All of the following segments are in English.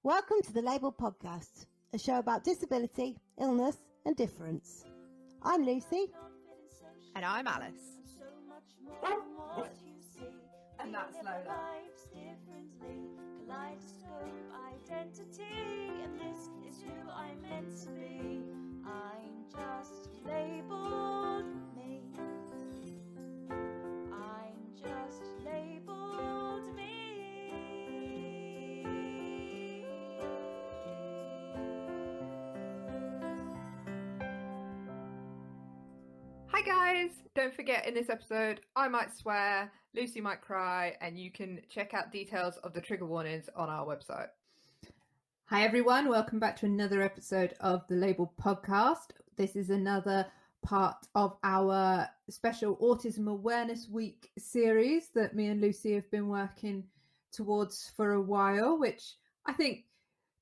Welcome to the lABLEd podcast, a show about disability, illness and difference. I'm Lucy. And I'm Alice. And that's Lola. Kaleidoscope identity, and this is who I'm meant to be. I'm just labelled me. I'm just labelled me. Hi guys! Don't forget, in this episode, I might swear, Lucy might cry, and you can check out details of the trigger warnings on our website. Hi everyone, welcome back to another episode of the lABLEd podcast. This is another part of our special Autism Awareness Week series that me and Lucy have been working towards for a while, which I think,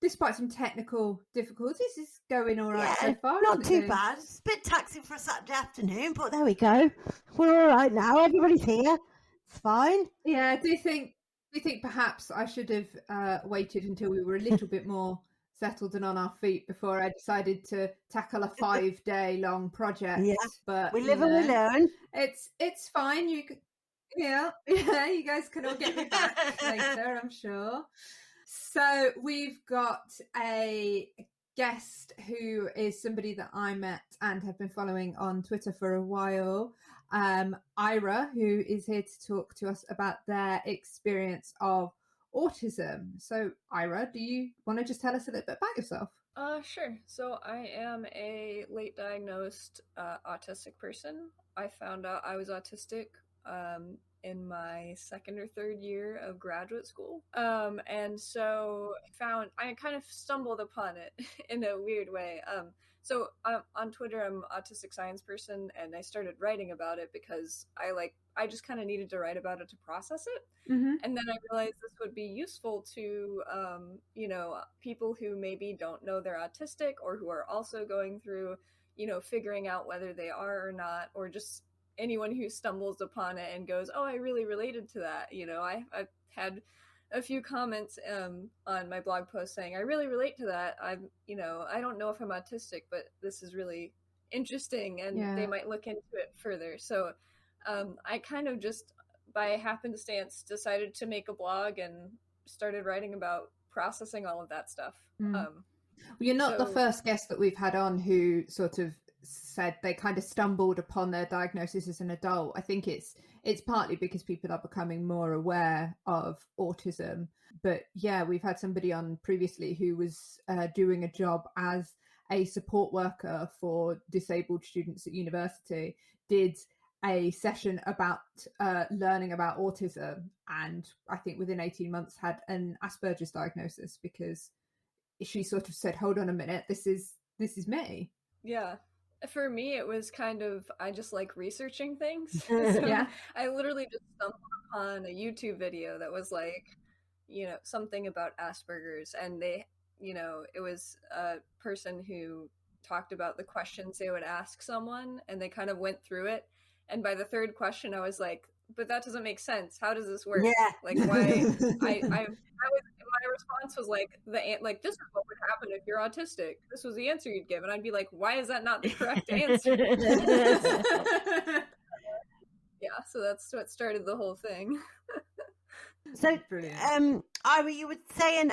despite some technical difficulties, is going all right so far. Not too bad. It's a bit taxing for a Saturday afternoon, but there we go. We're all right now. Everybody's here. It's fine. Yeah, do you think perhaps I should have waited until we were a little bit more settled and on our feet before I decided to tackle a 5-day long project? Yeah, but we live and we learn. It's fine. You guys can all get me back later, I'm sure. So we've got a guest who is somebody that I met and have been following on Twitter for a while, Ira, who is here to talk to us about their experience of autism. So Ira, do you want to just tell us a little bit about yourself? Sure. So I am a late diagnosed autistic person. I found out I was autistic in my second or third year of graduate school. And so I kind of stumbled upon it in a weird way. So on Twitter, I'm an autistic science person, and I started writing about it because I just kind of needed to write about it to process it. Mm-hmm. And then I realized this would be useful to, people who maybe don't know they're autistic or who are also going through, figuring out whether they are or not, or just anyone who stumbles upon it and goes, oh, I really related to that. I've had a few comments on my blog post saying, I really relate to that. I don't know if I'm autistic, but this is really interesting, and they might look into it further. So I kind of just by happenstance decided to make a blog and started writing about processing all of that stuff. Well, you're not the first guest that we've had on who sort of said they kind of stumbled upon their diagnosis as an adult. I think it's partly because people are becoming more aware of autism. But yeah, we've had somebody on previously who was doing a job as a support worker for disabled students at university, did a session about learning about autism, and I think within 18 months had an Asperger's diagnosis because she sort of said, hold on a minute, this is me. Yeah. For me, it was kind of, I just like researching things. Yeah. I literally just stumbled upon a YouTube video that was like, something about Asperger's. And they, it was a person who talked about the questions they would ask someone, and they kind of went through it. And by the third question, I was like, but that doesn't make sense. How does this work? Yeah. Like, why? My response was like, this is what would happen if you're autistic. This was the answer you'd give. And I'd be like, why is that not the correct answer? Yeah, so that's what started the whole thing. So, Ira, you were saying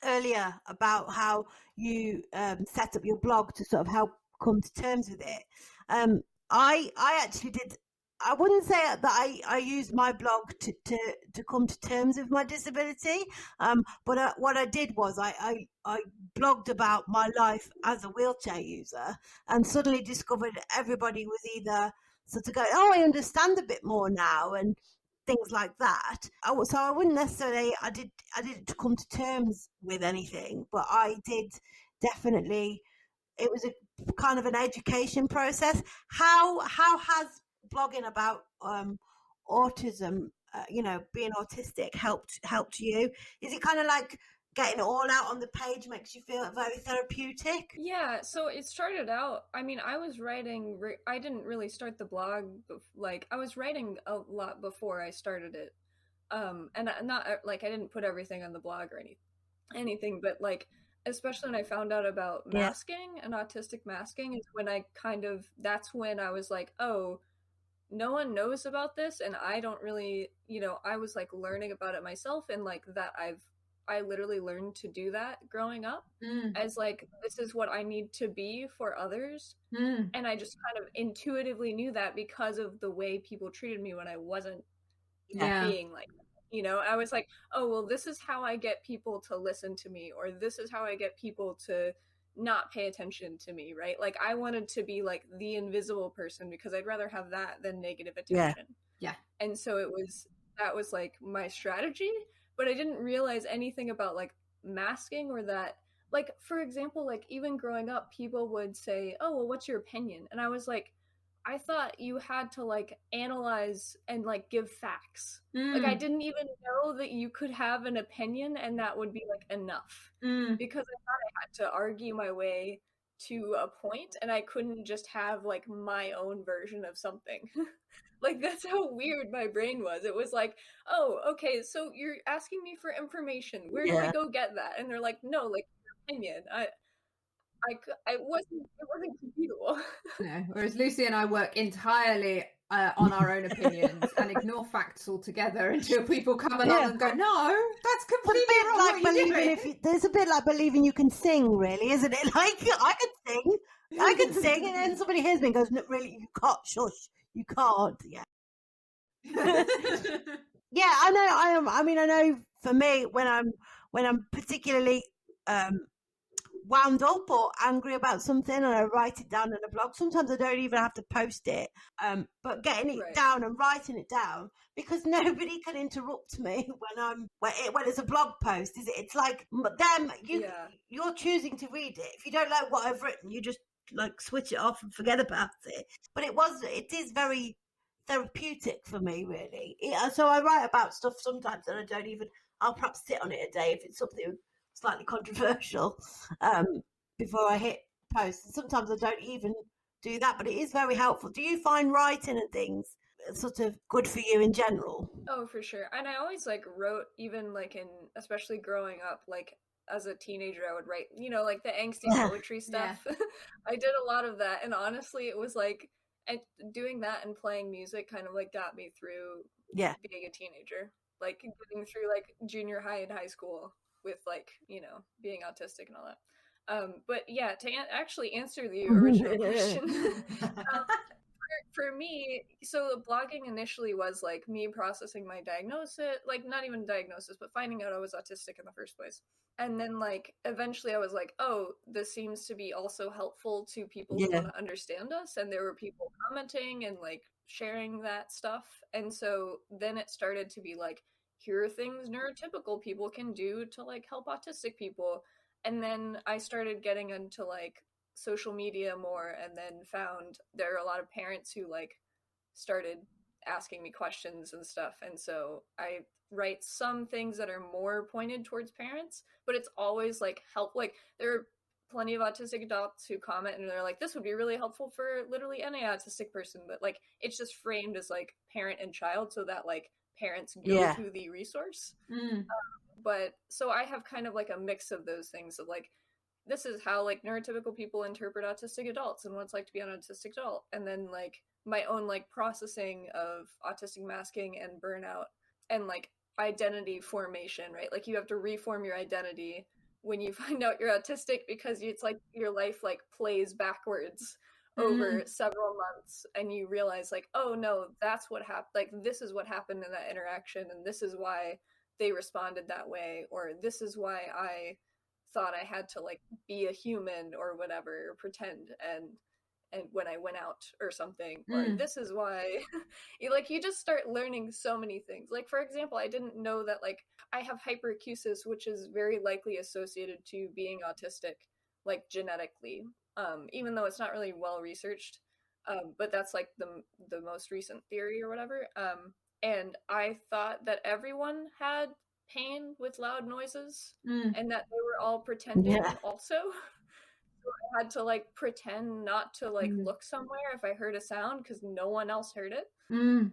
earlier about how you set up your blog to sort of help come to terms with it. I actually did. I wouldn't say that I used my blog to come to terms with my disability, but what I did was I blogged about my life as a wheelchair user, and suddenly discovered everybody was either sort of going, oh, I understand a bit more now, and things like that. So I wouldn't necessarily, I didn't come to terms with anything, but I did definitely, it was a kind of an education process. How has blogging about autism, being autistic helped you? Is it kind of like getting it all out on the page makes you feel very therapeutic? Yeah, so it started out, I mean, I was writing, I didn't really start the blog, I was writing a lot before I started it. And not, I didn't put everything on the blog or anything anything, but like especially when I found out about masking and autistic masking is when that's when I was like, oh, no one knows about this, and I don't really, I was like learning about it myself, and like that I literally learned to do that growing up as like, this is what I need to be for others. And I just kind of intuitively knew that because of the way people treated me when I wasn't being like, I was like, oh, well, this is how I get people to listen to me, or this is how I get people to not pay attention to me, right? Like I wanted to be like the invisible person because I'd rather have that than negative attention. Yeah. And so that was like my strategy, but I didn't realize anything about like masking, or that, like, for example, like even growing up, people would say, oh, well, what's your opinion? And I was like, I thought you had to like analyze and like give facts. Like I didn't even know that you could have an opinion and that would be like enough. Because I thought I had to argue my way to a point, and I couldn't just have like my own version of something. Like that's how weird my brain was. It was like, oh, okay, so you're asking me for information. Where do I go get that? And they're like, no, like your opinion. It wasn't computable. No. Whereas Lucy and I work entirely on our own opinions and ignore facts altogether until people come along and go, no, that's completely wrong. Like believing there's a bit like believing you can sing, really, isn't it? Like I can sing, and then somebody hears me and goes, no, really, you can't. Shush, you can't. Yeah. Yeah, I know. I mean, I know. For me, when I'm particularly wound up or angry about something, and I write it down in a blog. Sometimes I don't even have to post it, but getting it down and writing it down, because nobody can interrupt me when it's a blog post. Is it? It's like them. You're choosing to read it. If you don't like what I've written, you just like switch it off and forget about it. But it is very therapeutic for me, really. So I write about stuff sometimes, and I'll perhaps sit on it a day if it's something slightly controversial before I hit post. And sometimes I don't even do that, but it is very helpful. Do you find writing and things sort of good for you in general? Oh, for sure. And I always like wrote, even like especially growing up, like as a teenager, I would write, like the angsty poetry stuff. I did a lot of that, and honestly it was like, and doing that and playing music kind of like got me through being a teenager, like getting through like junior high and high school with like, being autistic and all that. But yeah, to actually answer the original question, for me, so the blogging initially was like me processing my diagnosis, like not even diagnosis, but finding out I was autistic in the first place. And then like eventually I was like, oh, this seems to be also helpful to people who want to understand us. And there were people commenting and like sharing that stuff. And so then it started to be like, here are things neurotypical people can do to like help autistic people. And then I started getting into like social media more, and then found there are a lot of parents who like started asking me questions and stuff. And so I write some things that are more pointed towards parents, but it's always like help. Like there are plenty of autistic adults who comment and they're like, this would be really helpful for literally any autistic person, but like it's just framed as like parent and child, so that like parents go to the resource. But so I have kind of like a mix of those things of like, this is how like neurotypical people interpret autistic adults and what it's like to be an autistic adult, and then like my own like processing of autistic masking and burnout and like identity formation, right? Like you have to reform your identity when you find out you're autistic, because it's like your life like plays backwards over several months, and you realize like, oh no, that's what happened, like this is what happened in that interaction, and this is why they responded that way, or this is why I thought I had to like be a human or whatever, or pretend and when I went out or something, or this is why you just start learning so many things. Like for example, I didn't know that like I have hyperacusis, which is very likely associated to being autistic, like genetically, even though it's not really well researched, but that's like the most recent theory or whatever. And I thought that everyone had pain with loud noises and that they were all pretending also. So I had to like pretend not to like look somewhere if I heard a sound because no one else heard it. And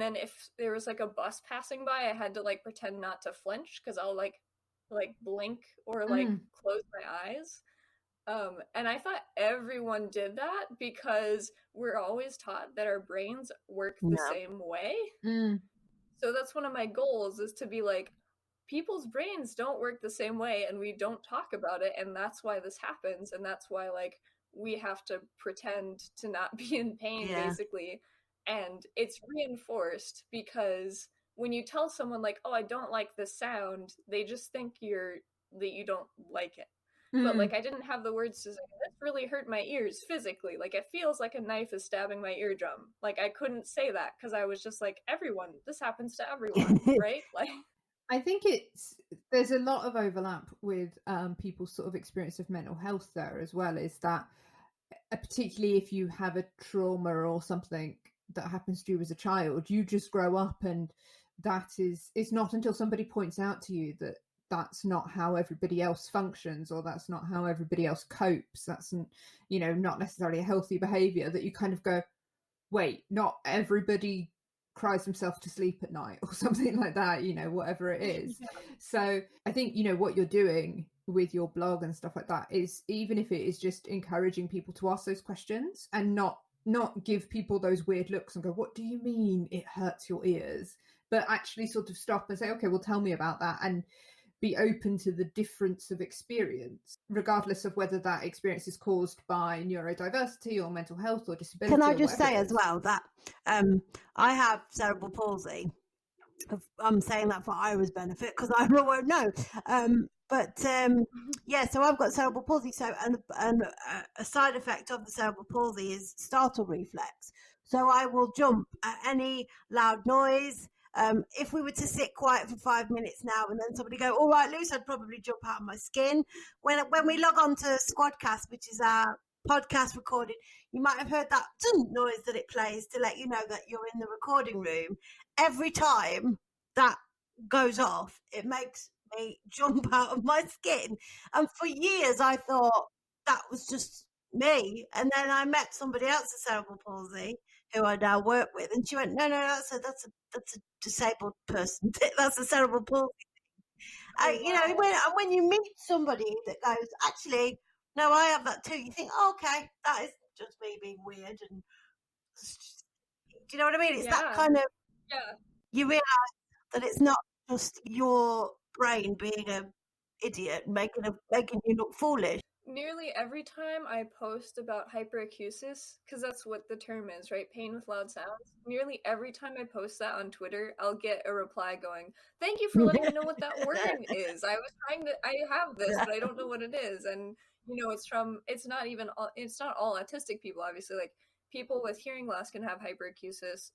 then if there was like a bus passing by, I had to like pretend not to flinch because I'll like like blink or like close my eyes. And I thought everyone did that because we're always taught that our brains work the same way. So that's one of my goals, is to be like, people's brains don't work the same way and we don't talk about it, and that's why this happens, and that's why like we have to pretend to not be in pain basically. And it's reinforced because when you tell someone like, oh, I don't like this sound, they just think that you don't like it. But like, I didn't have the words to say, this really hurt my ears physically. Like, it feels like a knife is stabbing my eardrum. Like, I couldn't say that because I was just like, this happens to everyone, right? Like, I think there's a lot of overlap with people's sort of experience of mental health there as well, is that particularly if you have a trauma or something that happens to you as a child, you just grow up, and it's not until somebody points out to you that that's not how everybody else functions, or that's not how everybody else copes, that's not necessarily a healthy behavior, that you kind of go, wait, not everybody cries himself to sleep at night or something like that, whatever it is. So I think what you're doing with your blog and stuff like that is, even if it is just encouraging people to ask those questions and not give people those weird looks and go, what do you mean it hurts your ears, but actually sort of stop and say, okay, well, tell me about that, and be open to the difference of experience, regardless of whether that experience is caused by neurodiversity or mental health or disability. Can I just say as well that I have cerebral palsy. I'm saying that for Ira's benefit because Ira won't know. So I've got cerebral palsy. So and a side effect of the cerebral palsy is startle reflex. So I will jump at any loud noise. If we were to sit quiet for 5 minutes now and then somebody go, all right, Luce, I'd probably jump out of my skin. When we log on to Squadcast, which is our podcast recording, you might have heard that noise that it plays to let you know that you're in the recording room. Every time that goes off, it makes me jump out of my skin. And for years, I thought that was just me. And then I met somebody else with cerebral palsy who I now work with, and she went, no, that's a disabled person. That's a cerebral palsy. When you meet somebody that goes, actually, no, I have that too, you think, oh, okay, that is just me being weird. And do you know what I mean? It's that kind of, you realise that it's not just your brain being an idiot, making you look foolish. Nearly every time I post about hyperacusis, because that's what the term is, right? Pain with loud sounds. Nearly every time I post that on Twitter, I'll get a reply going, thank you for letting me know what that word is. I have this, but I don't know what it is. And, it's not all autistic people, obviously. Like, people with hearing loss can have hyperacusis.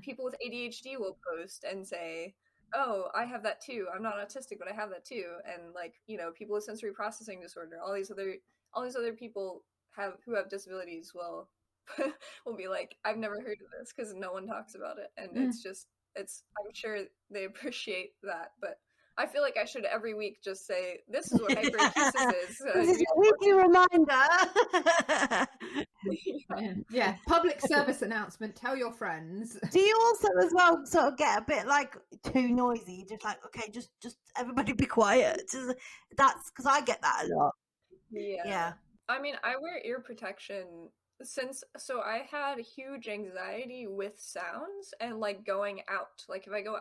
People with ADHD will post and say, oh, I have that too. I'm not autistic, but I have that too. And like, people with sensory processing disorder, all these other people who have disabilities will be like, I've never heard of this because no one talks about it. And I'm sure they appreciate that, but I feel like I should every week just say, this is what hyperacusis is. This is a weekly reminder. Yeah, public service announcement. Tell your friends. Do you also as well sort of get a bit like too noisy? Just like, okay, just everybody be quiet. That's because I get that a lot. Yeah. I mean, I wear ear protection so I had huge anxiety with sounds and like going out. Like if I go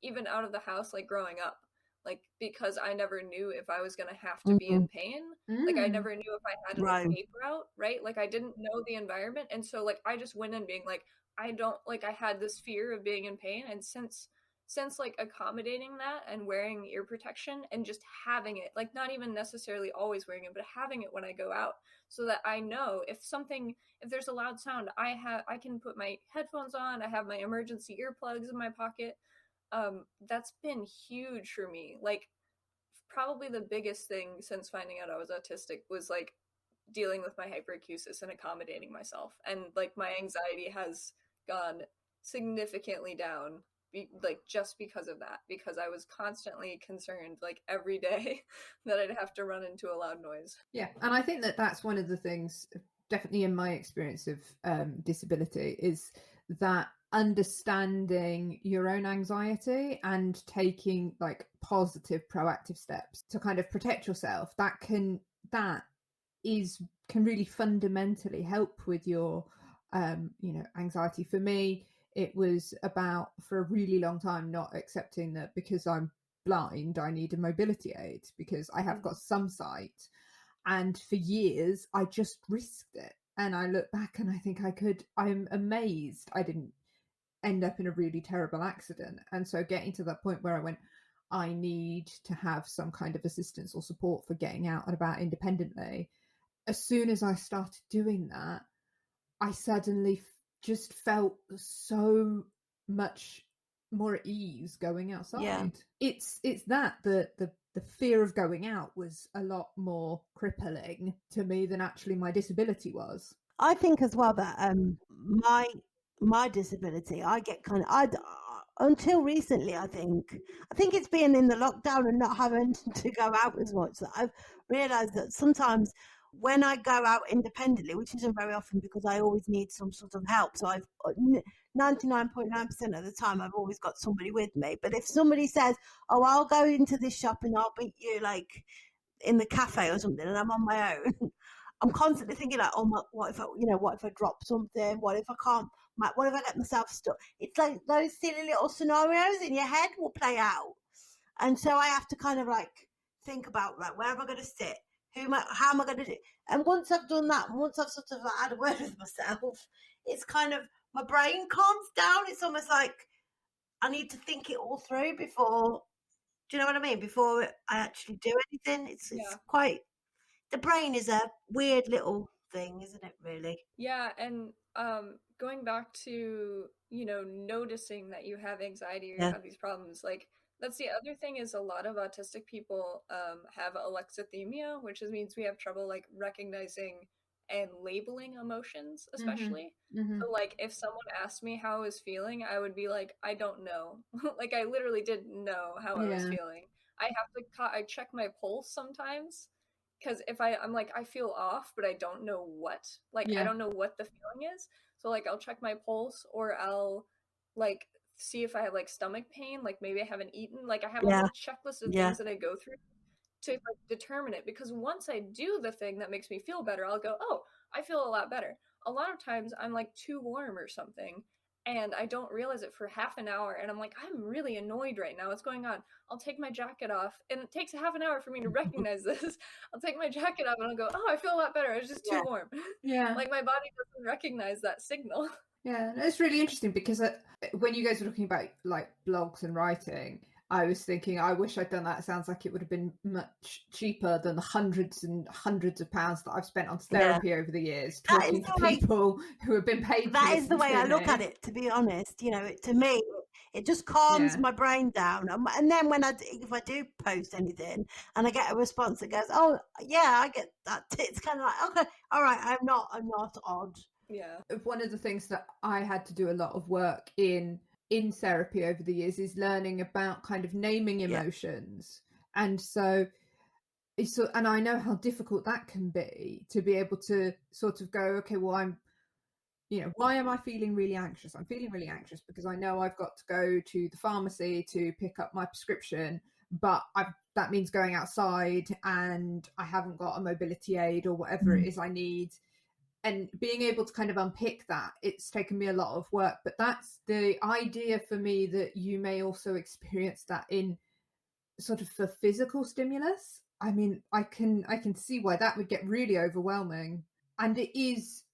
even out of the house, like growing up, like because I never knew if I was going to have to be in pain. Like I never knew if I had to escape route, right? Like I didn't know the environment. And so like I just went in being like, I had this fear of being in pain. And since like accommodating that and wearing ear protection and just having it, like not even necessarily always wearing it, but having it when I go out so that I know if there's a loud sound, I can put my headphones on, I have my emergency earplugs in my pocket. That's been huge for me. Like probably the biggest thing since finding out I was autistic was like dealing with my hyperacusis and accommodating myself. And like my anxiety has gone significantly down, like just because of that, because I was constantly concerned like every day that I'd have to run into a loud noise. Yeah. And I think that that's one of the things, definitely in my experience of disability, is that understanding your own anxiety and taking like positive proactive steps to kind of protect yourself, that can really fundamentally help with your anxiety. For me, it was about, for a really long time, not accepting that because I'm blind I need a mobility aid because I have got some sight, and for years I just risked it. And I look back and I think I'm amazed I didn't end up in a really terrible accident. And so getting to that point where I went, I need to have some kind of assistance or support for getting out and about independently. As soon as I started doing that, I suddenly just felt so much more at ease going outside. Yeah. It's that the fear of going out was a lot more crippling to me than actually my disability was. I think as well that my disability, I get kind of until recently, I think it's been in the lockdown and not having to go out as much that I've realised that sometimes when I go out independently, which isn't very often because I always need some sort of help, so I've 99.9% of the time I've always got somebody with me. But if somebody says, "Oh, I'll go into this shop and I'll meet you like in the cafe or something," and I'm on my own, I'm constantly thinking like, "Oh, what if I drop something? What if I can't? What if I get myself stuck?" It's like those silly little scenarios in your head will play out, and so I have to kind of like think about, like, where am I going to sit? How am I going to do it? And once I've done that, once I've sort of had a word with myself, it's kind of, my brain calms down. It's almost like I need to think it all through before, do you know what I mean? Before I actually do anything. It's quite, the brain is a weird little thing, isn't it, really? Yeah, and going back to, noticing that you have anxiety or you have these problems, like, that's the other thing, is a lot of autistic people have alexithymia, which means we have trouble like recognizing and labeling emotions, especially. So like if someone asked me how I was feeling, I would be like, I don't know. Like I literally didn't know how I was feeling. I check my pulse sometimes, because if I'm like, I feel off, but I don't know what. Like I don't know what the feeling is. So like I'll check my pulse, or I'll like see if I have like stomach pain, like maybe I haven't eaten. Like I have a whole checklist of things that I go through to like determine it, because once I do the thing that makes me feel better, I'll go, oh, I feel a lot better. A lot of times I'm like too warm or something, and I don't realize it for half an hour, and I'm like, I'm really annoyed right now, what's going on? I'll take my jacket off, and it takes a half an hour for me to recognize this. I'll take my jacket off and I'll go, oh, I feel a lot better, it's just too warm. Like my body doesn't recognize that signal. Yeah, it's really interesting because when you guys were talking about like blogs and writing, I was thinking, I wish I'd done that. It sounds like it would have been much cheaper than the hundreds and hundreds of pounds that I've spent on therapy over the years, talking to people who have been paid. That is the way I look at it, to be honest. To me, it just calms my brain down. And then if I do post anything and I get a response that goes, oh, yeah, I get that. It's kind of like, okay, all right, I'm not odd. Yeah. One of the things that I had to do a lot of work in therapy over the years is learning about kind of naming emotions. And so and I know how difficult that can be to able to sort of go, okay, well, why am I feeling really anxious? I'm feeling really anxious because I know I've got to go to the pharmacy to pick up my prescription, but that means going outside and I haven't got a mobility aid or whatever it is I need. And being able to kind of unpick that, it's taken me a lot of work. But that's the idea for me, that you may also experience that in sort of for physical stimulus. I mean, I can see why that would get really overwhelming. And it is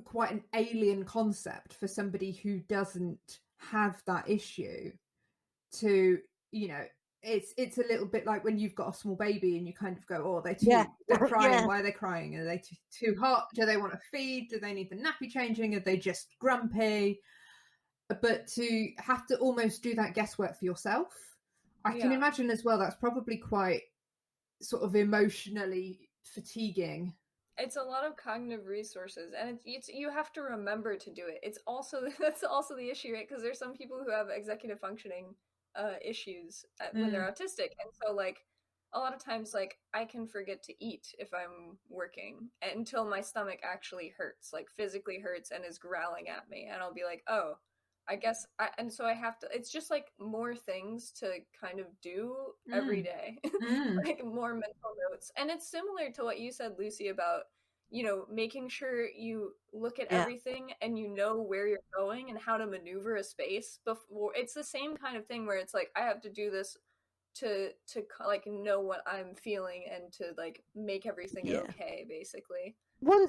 quite an alien concept for somebody who doesn't have that issue to, it's a little bit like when you've got a small baby and you kind of go, oh, they're crying. Why are they crying? Are they too hot? Do they want to feed? Do they need the nappy changing? Are they just grumpy? But to have to almost do that guesswork for yourself, I can imagine as well, that's probably quite sort of emotionally fatiguing. It's a lot of cognitive resources, and you have to remember to do it. That's also the issue, right? Because there's some people who have executive functioning issues when they're autistic, and so like a lot of times, like I can forget to eat if I'm working until my stomach actually hurts, like physically hurts and is growling at me, and I'll be like, oh, I guess, and so I have to, it's just like more things to kind of do every day, like more mental notes. And it's similar to what you said, Lucy, about, you know, making sure you look at everything and you know where you're going and how to maneuver a space before. It's the same kind of thing where it's like, I have to do this to like know what I'm feeling and to like make everything okay, basically.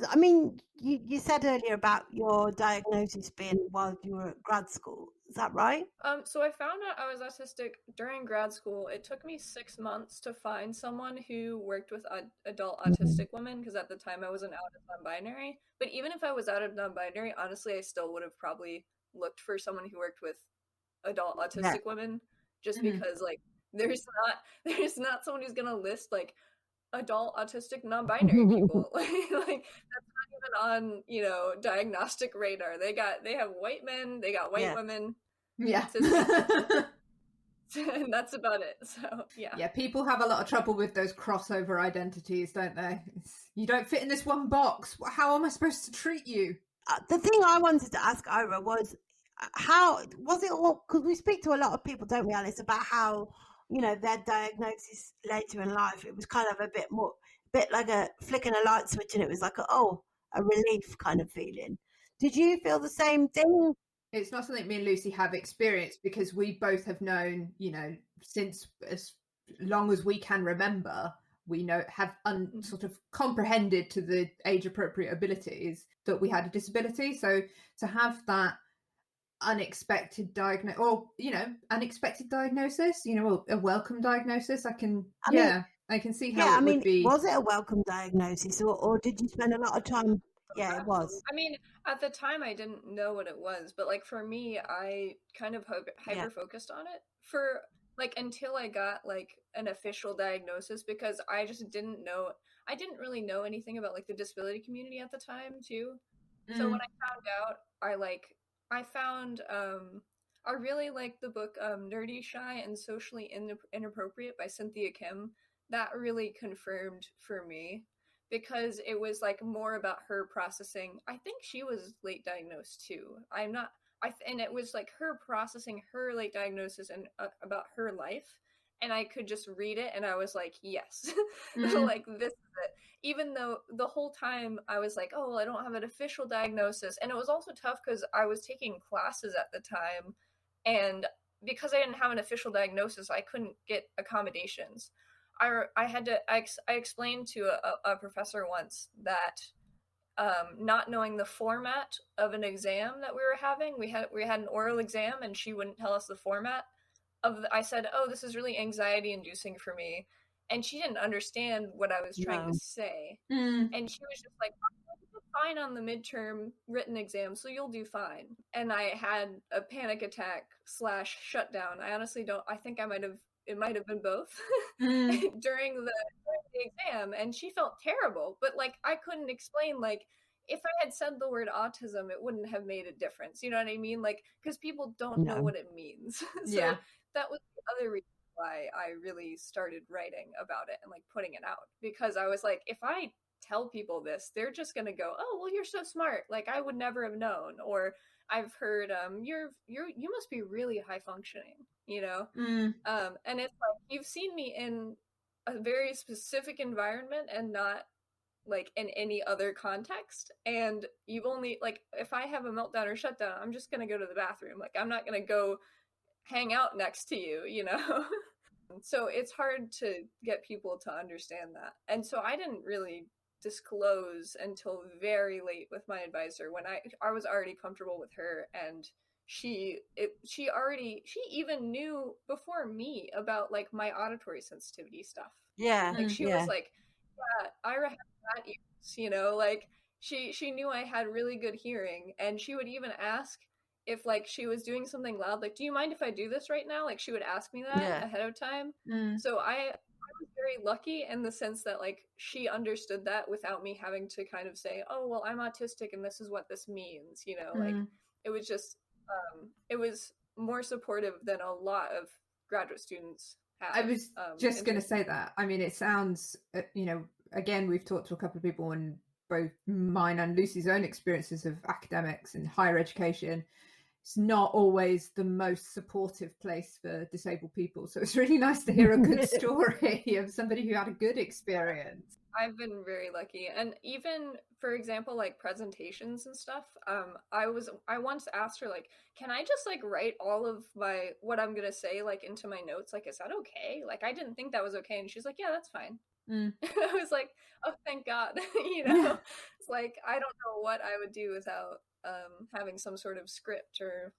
I mean, you said earlier about your diagnosis being while you were at grad school. Is that right? So I found out I was autistic during grad school. It took me 6 months to find someone who worked with adult autistic women, because at the time I wasn't out of non-binary. But even if I was out of non-binary, honestly, I still would have probably looked for someone who worked with adult autistic women, just because like there's not someone who's gonna list like adult autistic non-binary people. Like that's not even on, you know, diagnostic radar. They have white men, they got white women, and that's about it. So yeah, people have a lot of trouble with those crossover identities, don't they? You don't fit in this one box. How am I supposed to treat you? The thing I wanted to ask Ira was, how was it all? Because we speak to a lot of people, don't we, Alice, about how, you know, their diagnosis later in life, it was kind of a bit like a flicking a light switch, and it was like a relief kind of feeling. Did you feel the same thing? It's not something me and Lucy have experienced, because we both have known, you know, since as long as we can remember, we have sort of comprehended to the age appropriate abilities that we had a disability. So to have that unexpected diagnosis, or, you know, unexpected diagnosis, you know, a welcome diagnosis, I can see how it would be. Was it a welcome diagnosis, or did you spend a lot of time? Yeah, it was. I mean, at the time I didn't know what it was, but like for me, I kind of hyper focused on it for like until I got like an official diagnosis, because I just didn't really know anything about like the disability community at the time too. So when I found out, I really liked the book Nerdy, Shy, and Socially Inappropriate by Cynthia Kim. That really confirmed for me, because it was like more about her processing. I think she was late diagnosed too. And it was like her processing her late diagnosis and about her life. And I could just read it and I was like, yes, like this is it. Even though the whole time I was like, oh, well, I don't have an official diagnosis. And it was also tough because I was taking classes at the time. And because I didn't have an official diagnosis, I couldn't get accommodations. I explained to a professor once that not knowing the format of an exam that we were having, we had an oral exam and she wouldn't tell us the format I said, oh, this is really anxiety inducing for me. And she didn't understand what I was trying to say. And she was just like, oh, you'll do fine on the midterm written exam, so you'll do fine. And I had a panic attack / shutdown. I honestly I think it might have been both during the exam. And she felt terrible, but like, I couldn't explain, like, if I had said the word autism, it wouldn't have made a difference. You know what I mean? Like, because people don't know what it means. So that was the other reason why I really started writing about it and like putting it out, because I was like, if I tell people this, they're just going to go, oh, well, you're so smart. Like, I would never have known. Or I've heard, you must be really high functioning, you know? And it's like, you've seen me in a very specific environment and not like in any other context. And you've only, like, if I have a meltdown or shutdown, I'm just going to go to the bathroom. Like, I'm not going to go hang out next to you, you know? So it's hard to get people to understand that. And so I didn't really disclose until very late with my advisor, when I was already comfortable with her, and she even knew before me about like my auditory sensitivity stuff. Like she was like, yeah, Ira has that ears, you know, like she knew I had really good hearing, and she would even ask if like she was doing something loud, like, do you mind if I do this right now? Like, she would ask me that ahead of time. So I was very lucky in the sense that like she understood that without me having to kind of say, oh, well, I'm autistic and this is what this means, you know. Like, it was just it was more supportive than a lot of graduate students have. I was just going to say that. I mean, it sounds, you know, again, we've talked to a couple of people, and both mine and Lucy's own experiences of academics and higher education, it's not always the most supportive place for disabled people. So it's really nice to hear a good story of somebody who had a good experience. I've been very lucky. And even, for example, like presentations and stuff, I once asked her, like, can I just like write all of what I'm gonna say like into my notes? Like, is that okay? Like, I didn't think that was okay. And she's like, yeah, that's fine. I was like, oh, thank God. It's like, I don't know what I would do without having some sort of script or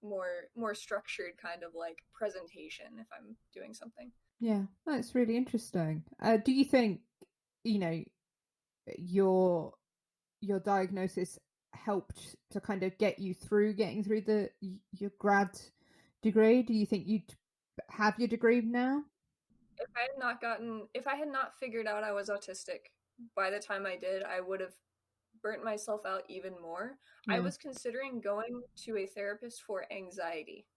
more structured kind of like presentation if I'm doing something. Yeah, that's really interesting. Do you think, your diagnosis helped to kind of getting through your grad degree? Do you think you'd have your degree now? If I had not figured out I was autistic by the time I did, I would have burnt myself out even more. I was considering going to a therapist for anxiety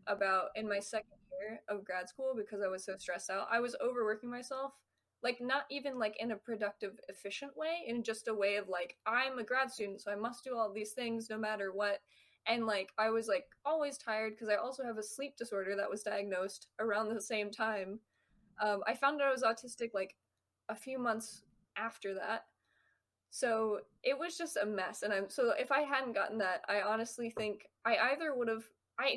about in my second year of grad school because I was so stressed out. I was overworking myself, like not even like in a productive, efficient way, in just a way of like, I'm a grad student, so I must do all these things no matter what. And like I was like always tired because I also have a sleep disorder that was diagnosed around the same time. I found out I was autistic like a few months after that. So it was just a mess. And so if I hadn't gotten that, I honestly think I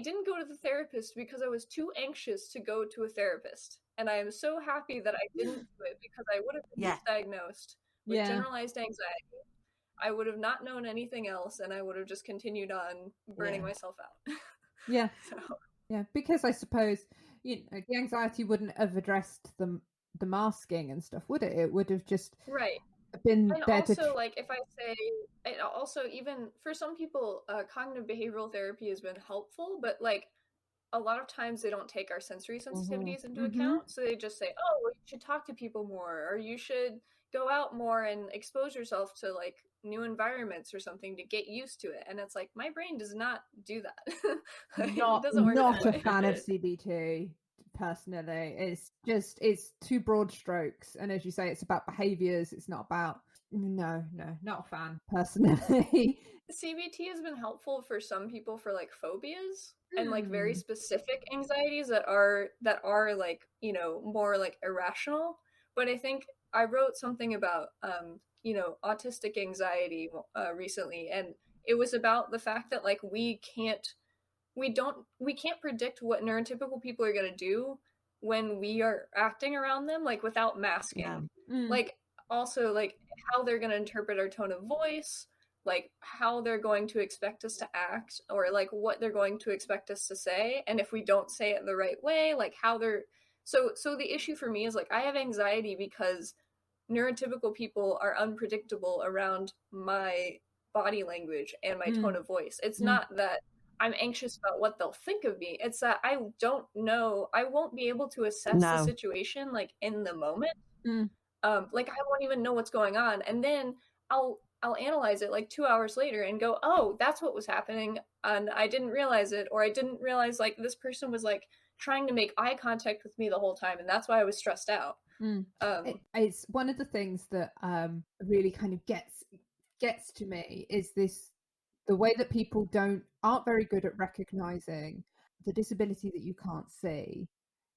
didn't go to the therapist because I was too anxious to go to a therapist. And I am so happy that I didn't do it because I would have been diagnosed with generalized anxiety. I would have not known anything else and I would have just continued on burning myself out. Yeah. Yeah, because I suppose the anxiety wouldn't have addressed the masking and stuff, would it? It would have just been and there also like if I say, and also even for some people cognitive behavioral therapy has been helpful, but like a lot of times they don't take our sensory sensitivities into account, so they just say, oh, well, you should talk to people more, or you should go out more and expose yourself to like new environments or something to get used to it. And it's like my brain does not do that. It doesn't work not that a way. fan of CBT personally. It's too broad strokes, and as you say, it's about behaviors. It's not about not a fan personally. CBT has been helpful for some people for like phobias and like very specific anxieties that are like more like irrational. But I think I wrote something about autistic anxiety recently, and it was about the fact that like we can't predict what neurotypical people are going to do when we are acting around them, like without masking. Like also like how they're going to interpret our tone of voice, like how they're going to expect us to act, or like what they're going to expect us to say, and if we don't say it the right way, like how they're so the issue for me is like I have anxiety because neurotypical people are unpredictable around my body language and my tone of voice. It's not that I'm anxious about what they'll think of me. It's that I don't know. I won't be able to assess the situation like in the moment. Like I won't even know what's going on, and then I'll analyze it like 2 hours later and go, oh, that's what was happening, and I didn't realize it, or I didn't realize like this person was like trying to make eye contact with me the whole time, and that's why I was stressed out. It's one of the things that really kind of gets to me is the way that people aren't very good at recognizing the disability that you can't see,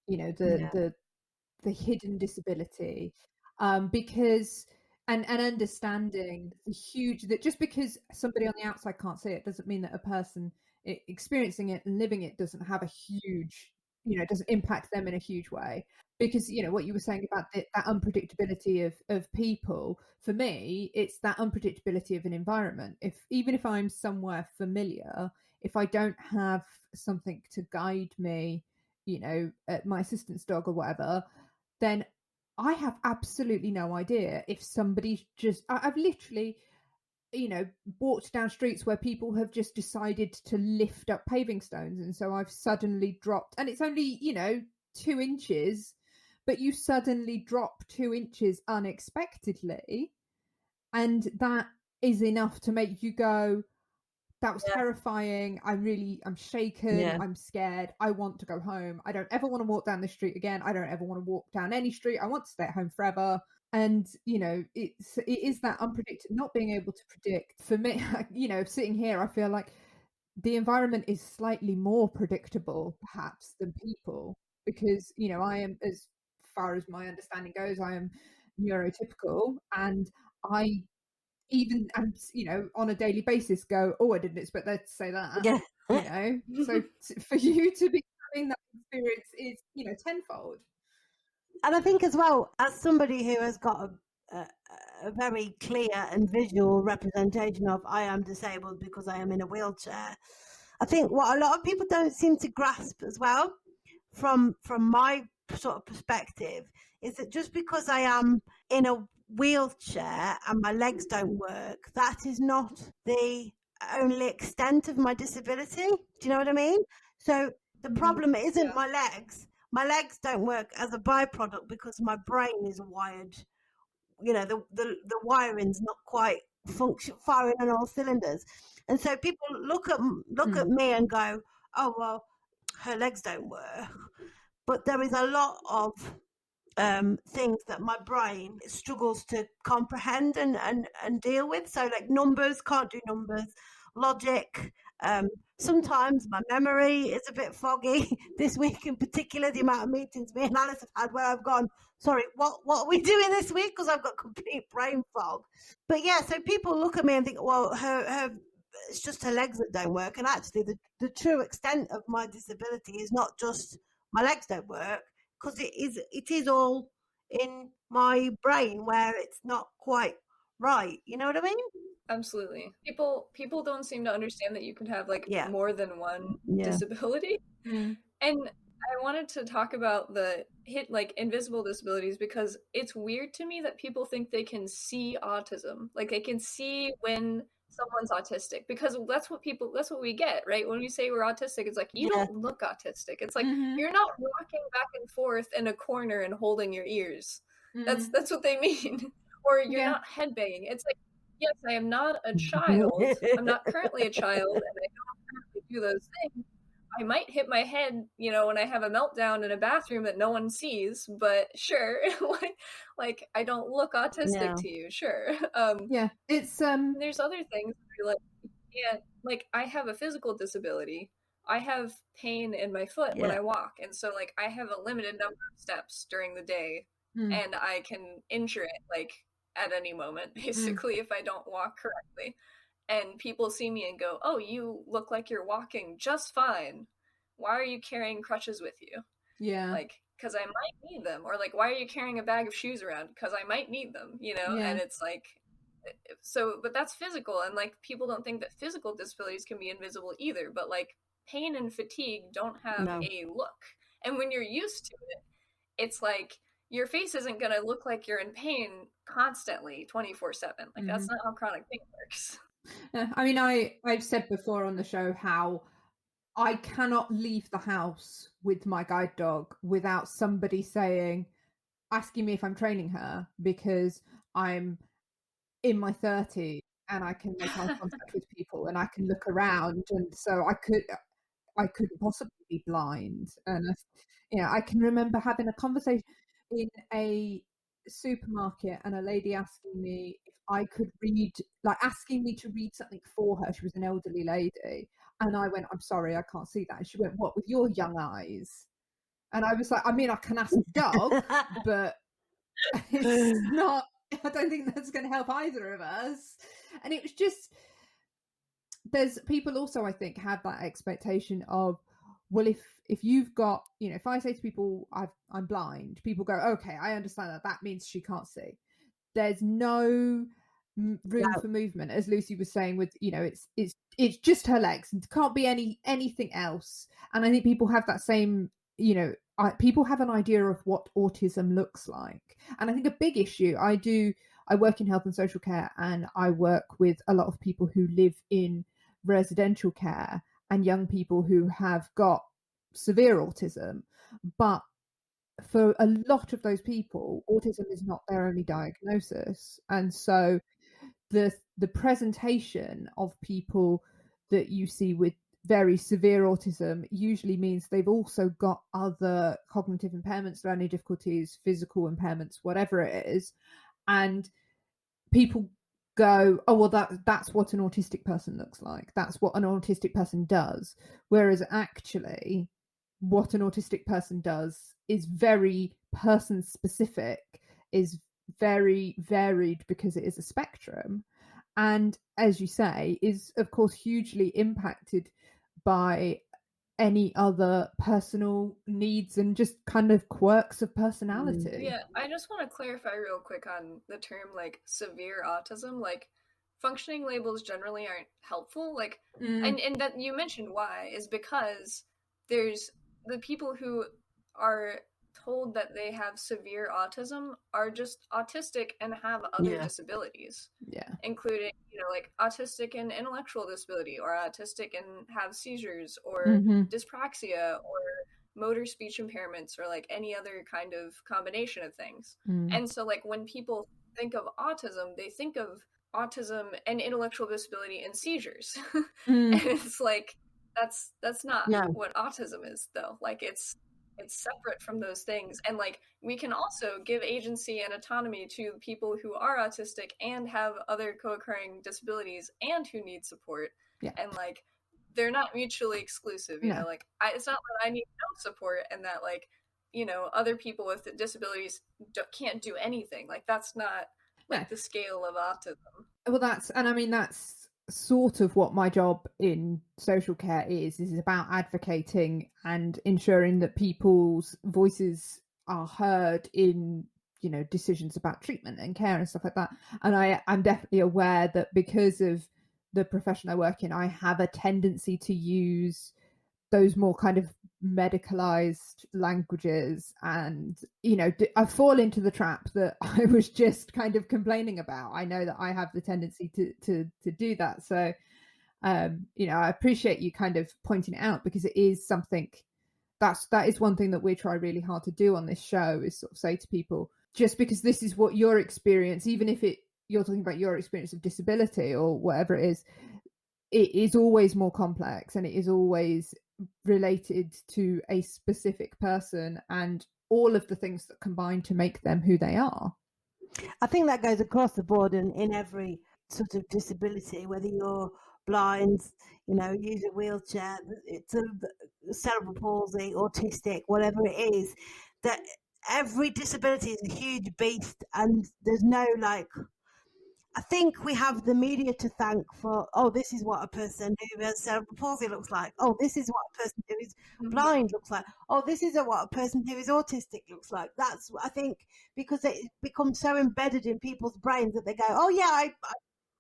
the hidden disability, because and understanding the huge that just because somebody on the outside can't see it doesn't mean that a person experiencing it and living it doesn't have a huge, doesn't impact them in a huge way. Because what you were saying about that unpredictability of people, for me it's that unpredictability of an environment. Even if I'm somewhere familiar, if I don't have something to guide me, my assistant's dog or whatever, then I have absolutely no idea if somebody's I've literally walked down streets where people have just decided to lift up paving stones, and so I've suddenly dropped, and it's only 2 inches, but you suddenly drop 2 inches unexpectedly, and that is enough to make you go, that was terrifying. I'm shaken. I'm scared. I want to go home. I don't ever want to walk down the street again. I don't ever want to walk down any street. I want to stay at home forever. And it is that unpredictable, not being able to predict. For me, sitting here, I feel like the environment is slightly more predictable perhaps than people, because I am, as far as my understanding goes, I am neurotypical, and I even on a daily basis go, oh, I didn't expect that to say that. So for you to be having that experience is tenfold. And I think as well, as somebody who has got a very clear and visual representation of I am disabled because I am in a wheelchair, I think what a lot of people don't seem to grasp as well, from my sort of perspective, is that just because I am in a wheelchair and my legs don't work, that is not the only extent of my disability. Do you know what I mean? So the problem isn't my legs. My legs don't work as a byproduct because my brain is wired. The wiring's not quite firing on all cylinders, and so people look at me and go, "Oh well, her legs don't work." But there is a lot of things that my brain struggles to comprehend and deal with. So like numbers, can't do numbers, logic. Sometimes my memory is a bit foggy. This week in particular, the amount of meetings me and Alice have had where I've gone, sorry, what are we doing this week? Because I've got complete brain fog. But yeah, so people look at me and think, well, her it's just her legs that don't work. And actually the true extent of my disability is not just my legs don't work, because it is all in my brain where it's not quite right. You know what I mean? Absolutely. People don't seem to understand that you can have more than one disability. And I wanted to talk about the invisible disabilities, because it's weird to me that people think they can see autism. Like they can see when someone's autistic, because that's what we get, right? When we say we're autistic, it's like, you don't look autistic. It's like, you're not rocking back and forth in a corner and holding your ears. That's what they mean. Or you're not headbanging. It's like, yes, I am not a child. I'm not currently a child, and I don't currently do those things. I might hit my head, when I have a meltdown in a bathroom that no one sees, but sure, like I don't look autistic to you, sure. It's there's other things where I have a physical disability. I have pain in my foot when I walk, and so I have a limited number of steps during the day, and I can injure it at any moment, basically, if I don't walk correctly. And people see me and go, oh, you look like you're walking just fine. Why are you carrying crutches with you? Yeah. Because I might need them. Or why are you carrying a bag of shoes around? Because I might need them, And it's but that's physical. And people don't think that physical disabilities can be invisible either. But pain and fatigue don't have a look. And when you're used to it, it's your face isn't going to look like you're in pain constantly 24/7. That's not how chronic pain works. I mean, I've said before on the show how I cannot leave the house with my guide dog without somebody asking me if I'm training her, because I'm in my 30s and I can make eye contact with people and I can look around, and so I couldn't possibly be blind. And I can remember having a conversation in a supermarket and a lady asking me if I could read, asking me to read something for her. She was an elderly lady, and I went, I'm sorry, I can't see that. And she went, what, with your young eyes? And I was like, I mean, I can ask Doug, but it's not, I don't think that's going to help either of us. And it was just, there's people also, I think, have that expectation of, well, if you've got, if I say to people I'm blind, people go, okay, I understand that means she can't see. There's no room for movement, as Lucy was saying, with it's just her legs and can't be anything else. And I think people have that same, people have an idea of what autism looks like. And I think a big issue, I work in health and social care, and I work with a lot of people who live in residential care and young people who have got severe autism. But for a lot of those people, autism is not their only diagnosis. And so the presentation of people that you see with very severe autism usually means they've also got other cognitive impairments, learning difficulties, physical impairments, whatever it is. And people go, oh, well, that's what an autistic person looks like. That's what an autistic person does. Whereas actually, what an autistic person does is very person specific, is very varied because it is a spectrum. And as you say, is of course hugely impacted by any other personal needs and just kind of quirks of personality. Yeah, I just want to clarify real quick on the term like severe autism. Like functioning labels generally aren't helpful. Like and that you mentioned why is because there's the people who are told that they have severe autism are just autistic and have other disabilities. Yeah. Including, like autistic and intellectual disability, or autistic and have seizures, or dyspraxia, or motor speech impairments, or like any other kind of combination of things. And so like when people think of autism, they think of autism and intellectual disability and seizures. And it's like that's not what autism is, though. Like it's separate from those things. And like we can also give agency and autonomy to people who are autistic and have other co-occurring disabilities and who need support. And like they're not mutually exclusive, you know, like it's not that I need no support and that like, other people with disabilities can't do anything. Like that's not like the scale of autism. Well, that's sort of what my job in social care is about advocating and ensuring that people's voices are heard in, decisions about treatment and care and stuff like that. And I'm definitely aware that because of the profession I work in, I have a tendency to use those more kind of medicalized languages, and I fall into the trap that I was just kind of complaining about. I know that I have the tendency to do that, so I appreciate you kind of pointing it out, because it is something that is one thing that we try really hard to do on this show, is sort of say to people, just because this is what your experience, even if you're talking about your experience of disability or whatever it is always more complex, and it is always related to a specific person and all of the things that combine to make them who they are. I think that goes across the board in every sort of disability, whether you're blind, use a wheelchair, it's a cerebral palsy, autistic, whatever it is, that every disability is a huge beast, and there's no I think we have the media to thank for, this is what a person who has cerebral palsy looks like. Oh, this is what a person who is blind looks like. Oh, this is what a person who is autistic looks like. That's, I think, because it becomes so embedded in people's brains that they go, oh, yeah,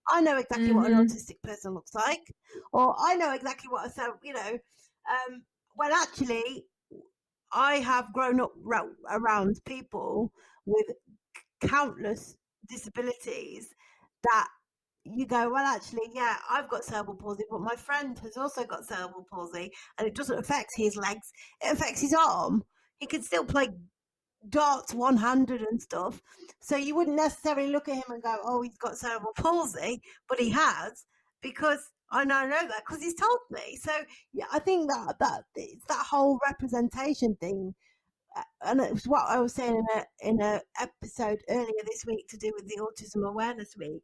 I know exactly what an autistic person looks like. Or I know exactly what when actually I have grown up around people with countless disabilities that you go, well, actually, yeah, I've got cerebral palsy, but my friend has also got cerebral palsy, and it doesn't affect his legs, it affects his arm. He can still play darts one-handed and stuff. So you wouldn't necessarily look at him and go, oh, he's got cerebral palsy, but he has, because I know that because he's told me. So yeah, I think that it's that whole representation thing. And it was what I was saying in a episode earlier this week to do with the Autism Awareness Week.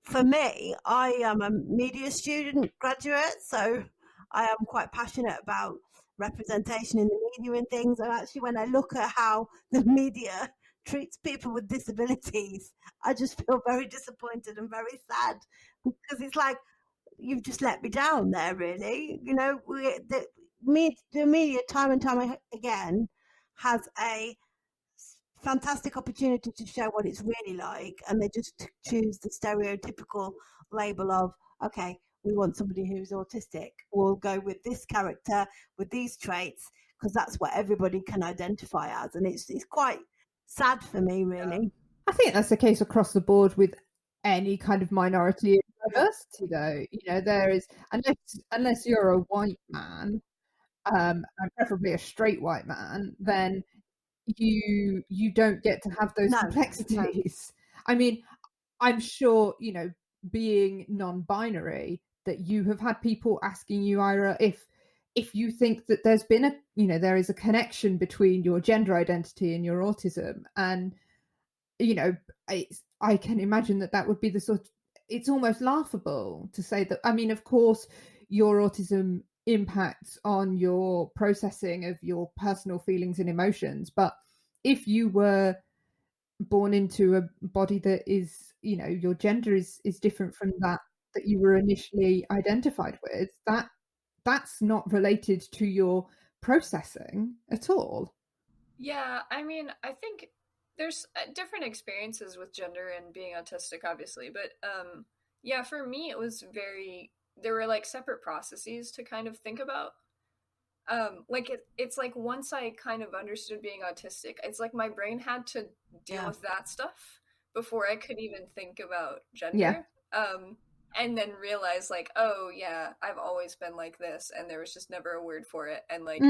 For me, I am a media student graduate, so I am quite passionate about representation in the media and things. And actually, when I look at how the media treats people with disabilities, I just feel very disappointed and very sad, because it's like, you've just let me down there, really. The media time and time again has a fantastic opportunity to show what it's really like, and they just choose the stereotypical label of, okay, we want somebody who's autistic, we'll go with this character with these traits, because that's what everybody can identify as. And it's quite sad for me, really. I think that's the case across the board with any kind of minority diversity, though. There is, unless you're a white man, and preferably a straight white man, then you don't get to have those complexities. I mean, I'm sure, being non-binary, that you have had people asking you, Ira, if you think that there's been there is a connection between your gender identity and your autism. And you know, I can imagine that would be the sort of, it's almost laughable to say that. I mean, of course, your autism impacts on your processing of your personal feelings and emotions, but if you were born into a body that is, you know, your gender is different from that you were initially identified with, that's not related to your processing at all. Yeah, I mean, I think there's different experiences with gender and being autistic, obviously, but yeah, for me it was there were like separate processes to kind of think about. Like it's like once I kind of understood being autistic, it's like my brain had to deal with that stuff before I could even think about gender. And then realize like, oh yeah, I've always been like this, and there was just never a word for it. And like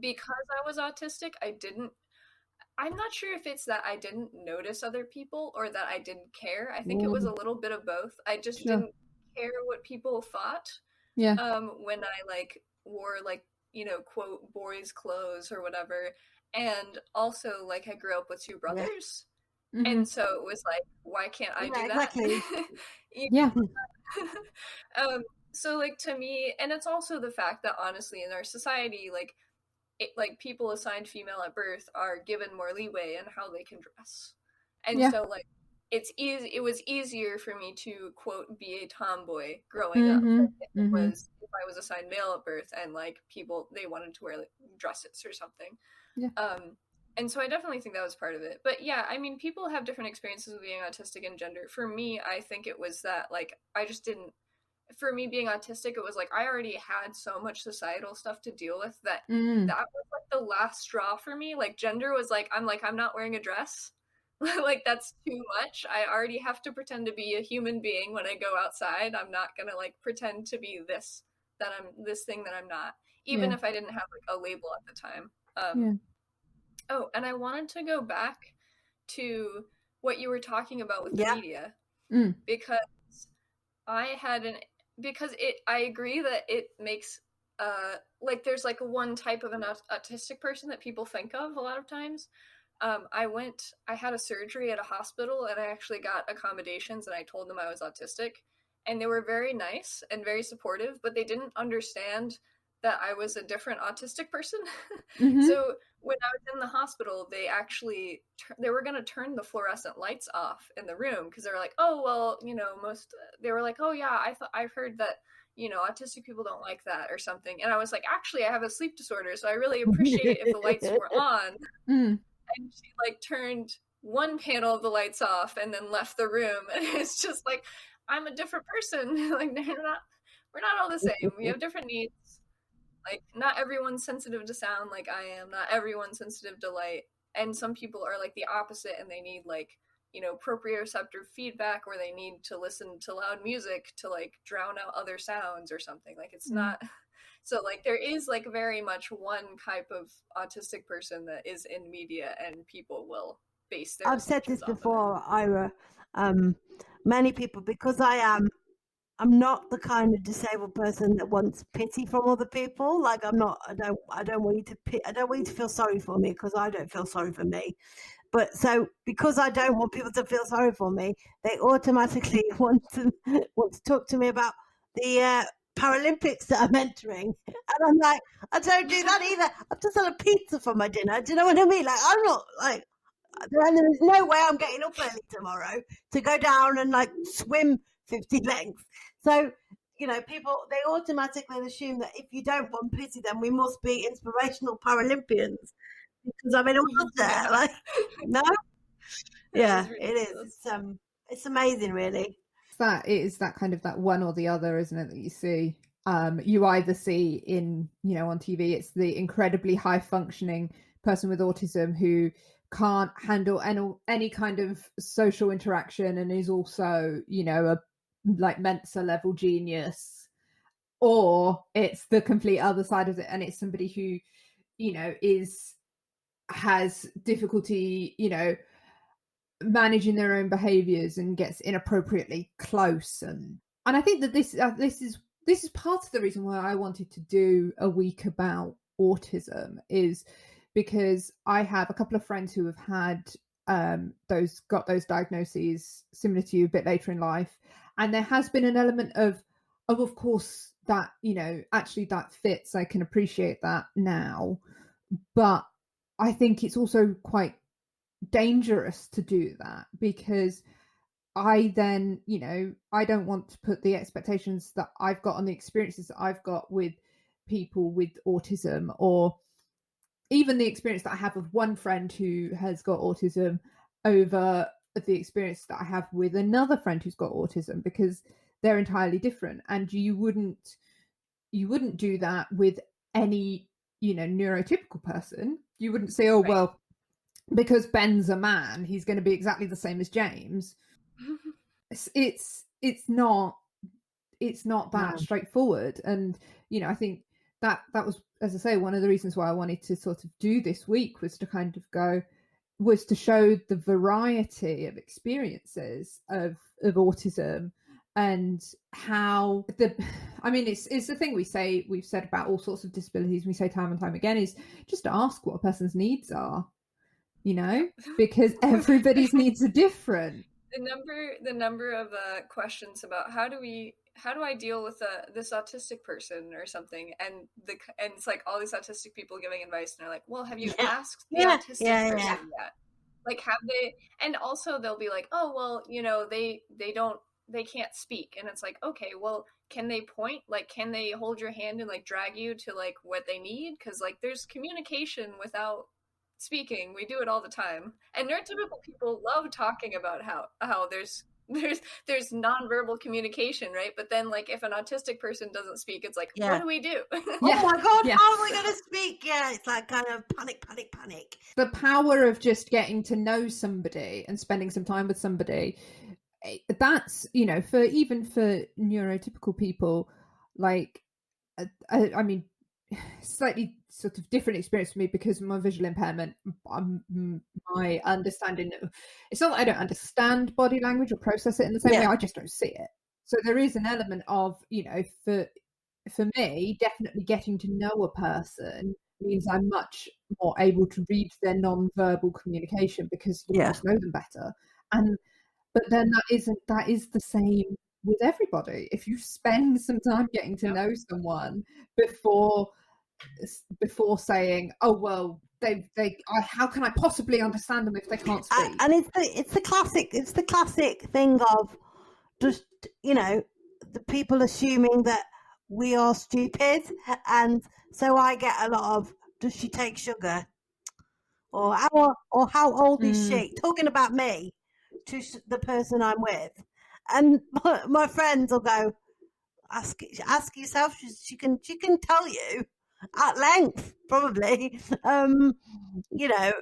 because I was autistic, I'm not sure if it's that I didn't notice other people or that I didn't care. I think it was a little bit of both. I just didn't care what people thought. When I like wore like, you know, quote, boys' clothes or whatever. And also like I grew up with two brothers. And so it was like, why can't I do that? Exactly. So like to me, and it's also the fact that honestly in our society, like people assigned female at birth are given more leeway in how they can dress. And so like it was easier for me to quote be a tomboy growing up than if I was assigned male at birth and like people they wanted to wear like dresses or something. And so I definitely think that was part of it. But yeah, I mean, people have different experiences with being autistic and gender. For me, I think it was that like I just didn't, for me being autistic, it was like I already had so much societal stuff to deal with that that was like the last straw for me. Like gender was like I'm not wearing a dress. Like that's too much. I already have to pretend to be a human being when I go outside. I'm not gonna like pretend to be this thing that I'm not, even if I didn't have like a label at the time. Oh, and I wanted to go back to what you were talking about with the media, because I agree that it makes like there's like one type of an autistic person that people think of a lot of times. I had a surgery at a hospital and I actually got accommodations and I told them I was autistic, and they were very nice and very supportive, but they didn't understand that I was a different autistic person. So when I was in the hospital, they actually they were going to turn the fluorescent lights off in the room because they were like, oh well, you know, they were like, oh yeah, I've heard that, you know, autistic people don't like that or something. And I was like, actually, I have a sleep disorder, so I really appreciate if the lights were on. And she like turned one panel of the lights off and then left the room, and it's just like, I'm a different person. Like we're not all the same. We have different needs. Like, not everyone's sensitive to sound like I am. Not everyone's sensitive to light. And some people are, like, the opposite, and they need, like, you know, proprioceptive feedback, or they need to listen to loud music to, like, drown out other sounds or something. Like, it's not... So, like, there is, like, very much one type of autistic person that is in media, and people will base their... I've said this before, Ira. Many people, because I'm not the kind of disabled person that wants pity from other people. Like I don't want you to feel sorry for me because I don't feel sorry for me. But so because I don't want people to feel sorry for me, they automatically want to talk to me about the Paralympics that I'm entering. And I'm like, I don't do that either. I've just had a pizza for my dinner. Do you know what I mean? Like I'm not like, there is no way I'm getting up early tomorrow to go down and like swim 50 lengths. So, you know, people, they automatically assume that if you don't want pity, then we must be inspirational Paralympians because I'm in water. Like, no? Yeah, it is. It's amazing, really. It is that kind of that one or the other, isn't it, that you see? You either see in, you know, on TV, it's the incredibly high functioning person with autism who can't handle any kind of social interaction and is also, you know, a like Mensa level genius, or it's the complete other side of it, and it's somebody who, you know, has difficulty, you know, managing their own behaviors and gets inappropriately close. And I think that this is part of the reason why I wanted to do a week about autism, is because I have a couple of friends who have had those diagnoses similar to you a bit later in life, and there has been an element of course that, you know, actually that fits, I can appreciate that now, but I think it's also quite dangerous to do that, because I then, you know, I don't want to put the expectations that I've got on the experiences that I've got with people with autism, or even the experience that I have with one friend who has got autism, over the experience that I have with another friend who's got autism, because they're entirely different. And you wouldn't do that with any, you know, neurotypical person. You wouldn't say, oh, well, because Ben's a man, he's going to be exactly the same as James. It's not that straightforward. And, you know, I think that was, as I say, one of the reasons why I wanted to sort of do this week was to show the variety of experiences of autism, and how it's the thing we've said about all sorts of disabilities, we say time and time again, is just to ask what a person's needs are, you know, because everybody's needs are different. The number of questions about how do I deal with this autistic person or something, and it's like all these autistic people giving advice, and they're like, well, have you asked the autistic person yet? Like, have they? And also they'll be like, oh, well, you know, they can't speak, and it's like, okay, well, can they point? Like, can they hold your hand and like drag you to like what they need? Because like there's communication without speaking. We do it all the time, and neurotypical people love talking about how there's nonverbal communication, right? But then like if an autistic person doesn't speak, it's like, what do we do? Oh my god, how am I going to speak? It's like kind of panic. The power of just getting to know somebody and spending some time with somebody, that's, you know, for neurotypical people, like I mean, slightly sort of different experience for me because of my visual impairment. My understanding, it's not that I don't understand body language or process it in the same way, I just don't see it. So there is an element of, you know, for me, definitely getting to know a person means I'm much more able to read their non-verbal communication, because you just know them better. But then that is the same with everybody. If you spend some time getting to know someone before saying, oh well, how can I possibly understand them if they can't speak? And it's the classic thing of just, you know, the people assuming that we are stupid, and so I get a lot of, does she take sugar, or how old is she, talking about me to the person I'm with. And my friends will go, ask yourself. She can tell you at length, probably, you know,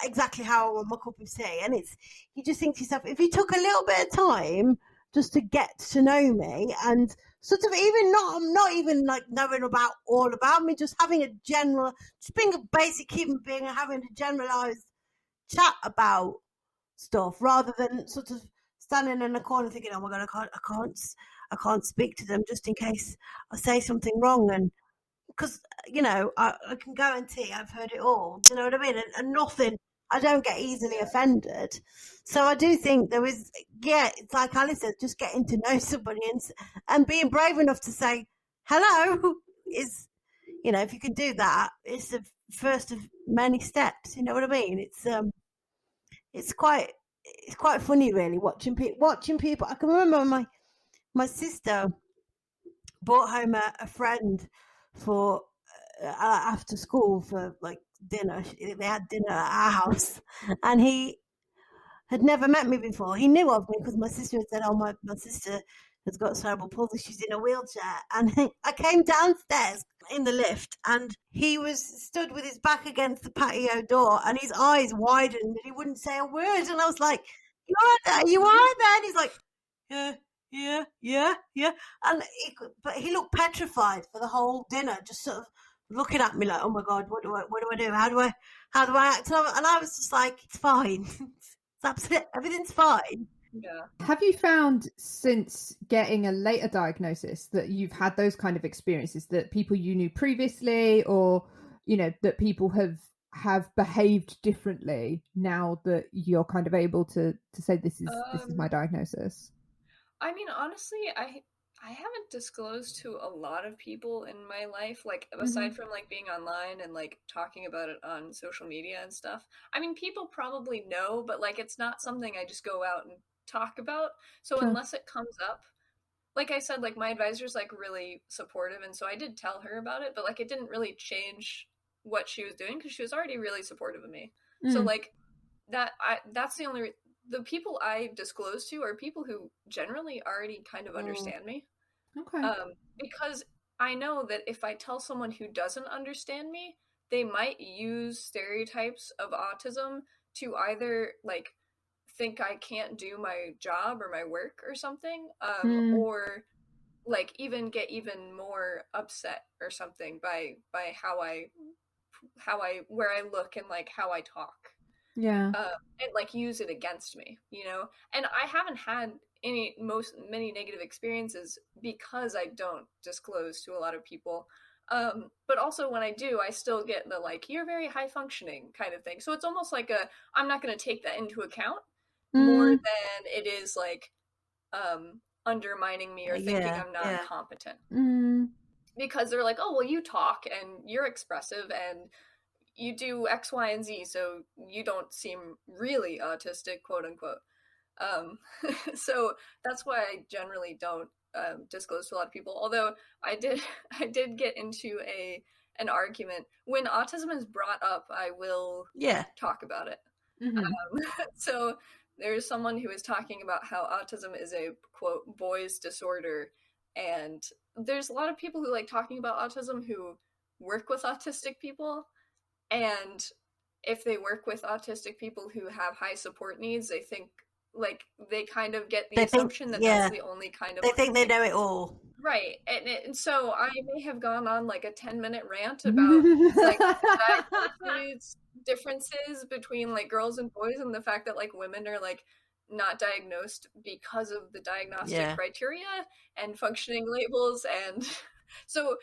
exactly how I want my cup of tea. And you just think to yourself, if you took a little bit of time just to get to know me, and sort of even not even like knowing all about me, just having just being a basic human being and having a generalized chat about stuff, rather than sort of standing in a corner thinking, oh my god, I can't speak to them just in case I say something wrong. And because, you know, I can guarantee I've heard it all, you know what I mean, and nothing, I don't get easily offended. So I do think there is, it's like Alice said, just getting to know somebody and being brave enough to say hello is, you know, if you can do it's the first of many steps, you know what I mean. It's quite funny, really, watching people. I can remember my sister brought home a friend for after school for like dinner. They had dinner at our house, and he had never met me before. He knew of me because my sister had said, oh, my sister has got cerebral palsy, she's in a wheelchair. And I came downstairs in the lift, and he was stood with his back against the patio door, and his eyes widened, and he wouldn't say a word. And I was like, you are there? And he's like, yeah. And he looked petrified for the whole dinner, just sort of looking at me like, oh my god, what do I do? How do I act? And I was just like, it's fine. It's absolutely, everything's fine. Yeah. Have you found, since getting a later diagnosis, that you've had those kind of experiences, that people you knew previously, or, you know, that people have have behaved differently now that you're kind of able to say this is my diagnosis? I mean, honestly, I haven't disclosed to a lot of people in my life, like aside from like being online and like talking about it on social media and stuff. I mean, people probably know, but like it's not something I just go out and talk about. So unless it comes up, like I said, like my advisor's like really supportive, and so I did tell her about it, but like it didn't really change what she was doing because she was already really supportive of me. So like that's the only the people I disclose to are people who generally already kind of understand me. Okay. Because I know that if I tell someone who doesn't understand me, they might use stereotypes of autism to either like think I can't do my job or my work or something, or like even get even more upset or something by how I where I look and like how I talk. Yeah. And like use it against me, you know? And I haven't had many negative experiences because I don't disclose to a lot of people. But also when I do, I still get the like, you're very high functioning kind of thing. So it's almost like I'm not going to take that into account more than it is like undermining me or thinking I'm not competent. Because they're like, oh, well, you talk and you're expressive and you do X, Y, and Z, so you don't seem really autistic, quote unquote. So that's why I generally don't disclose to a lot of people. Although I did get into an argument when autism is brought up. I will talk about it. So there's someone who is talking about how autism is a quote boys disorder, and there's a lot of people who like talking about autism who work with autistic people. And if they work with autistic people who have high support needs, they think like they kind of get the assumption that that's the only kind of they think they know it all, right? And so I may have gone on like a 10-minute rant about like diagnosis differences between like girls and boys, and the fact that like women are like not diagnosed because of the diagnostic criteria and functioning labels. And so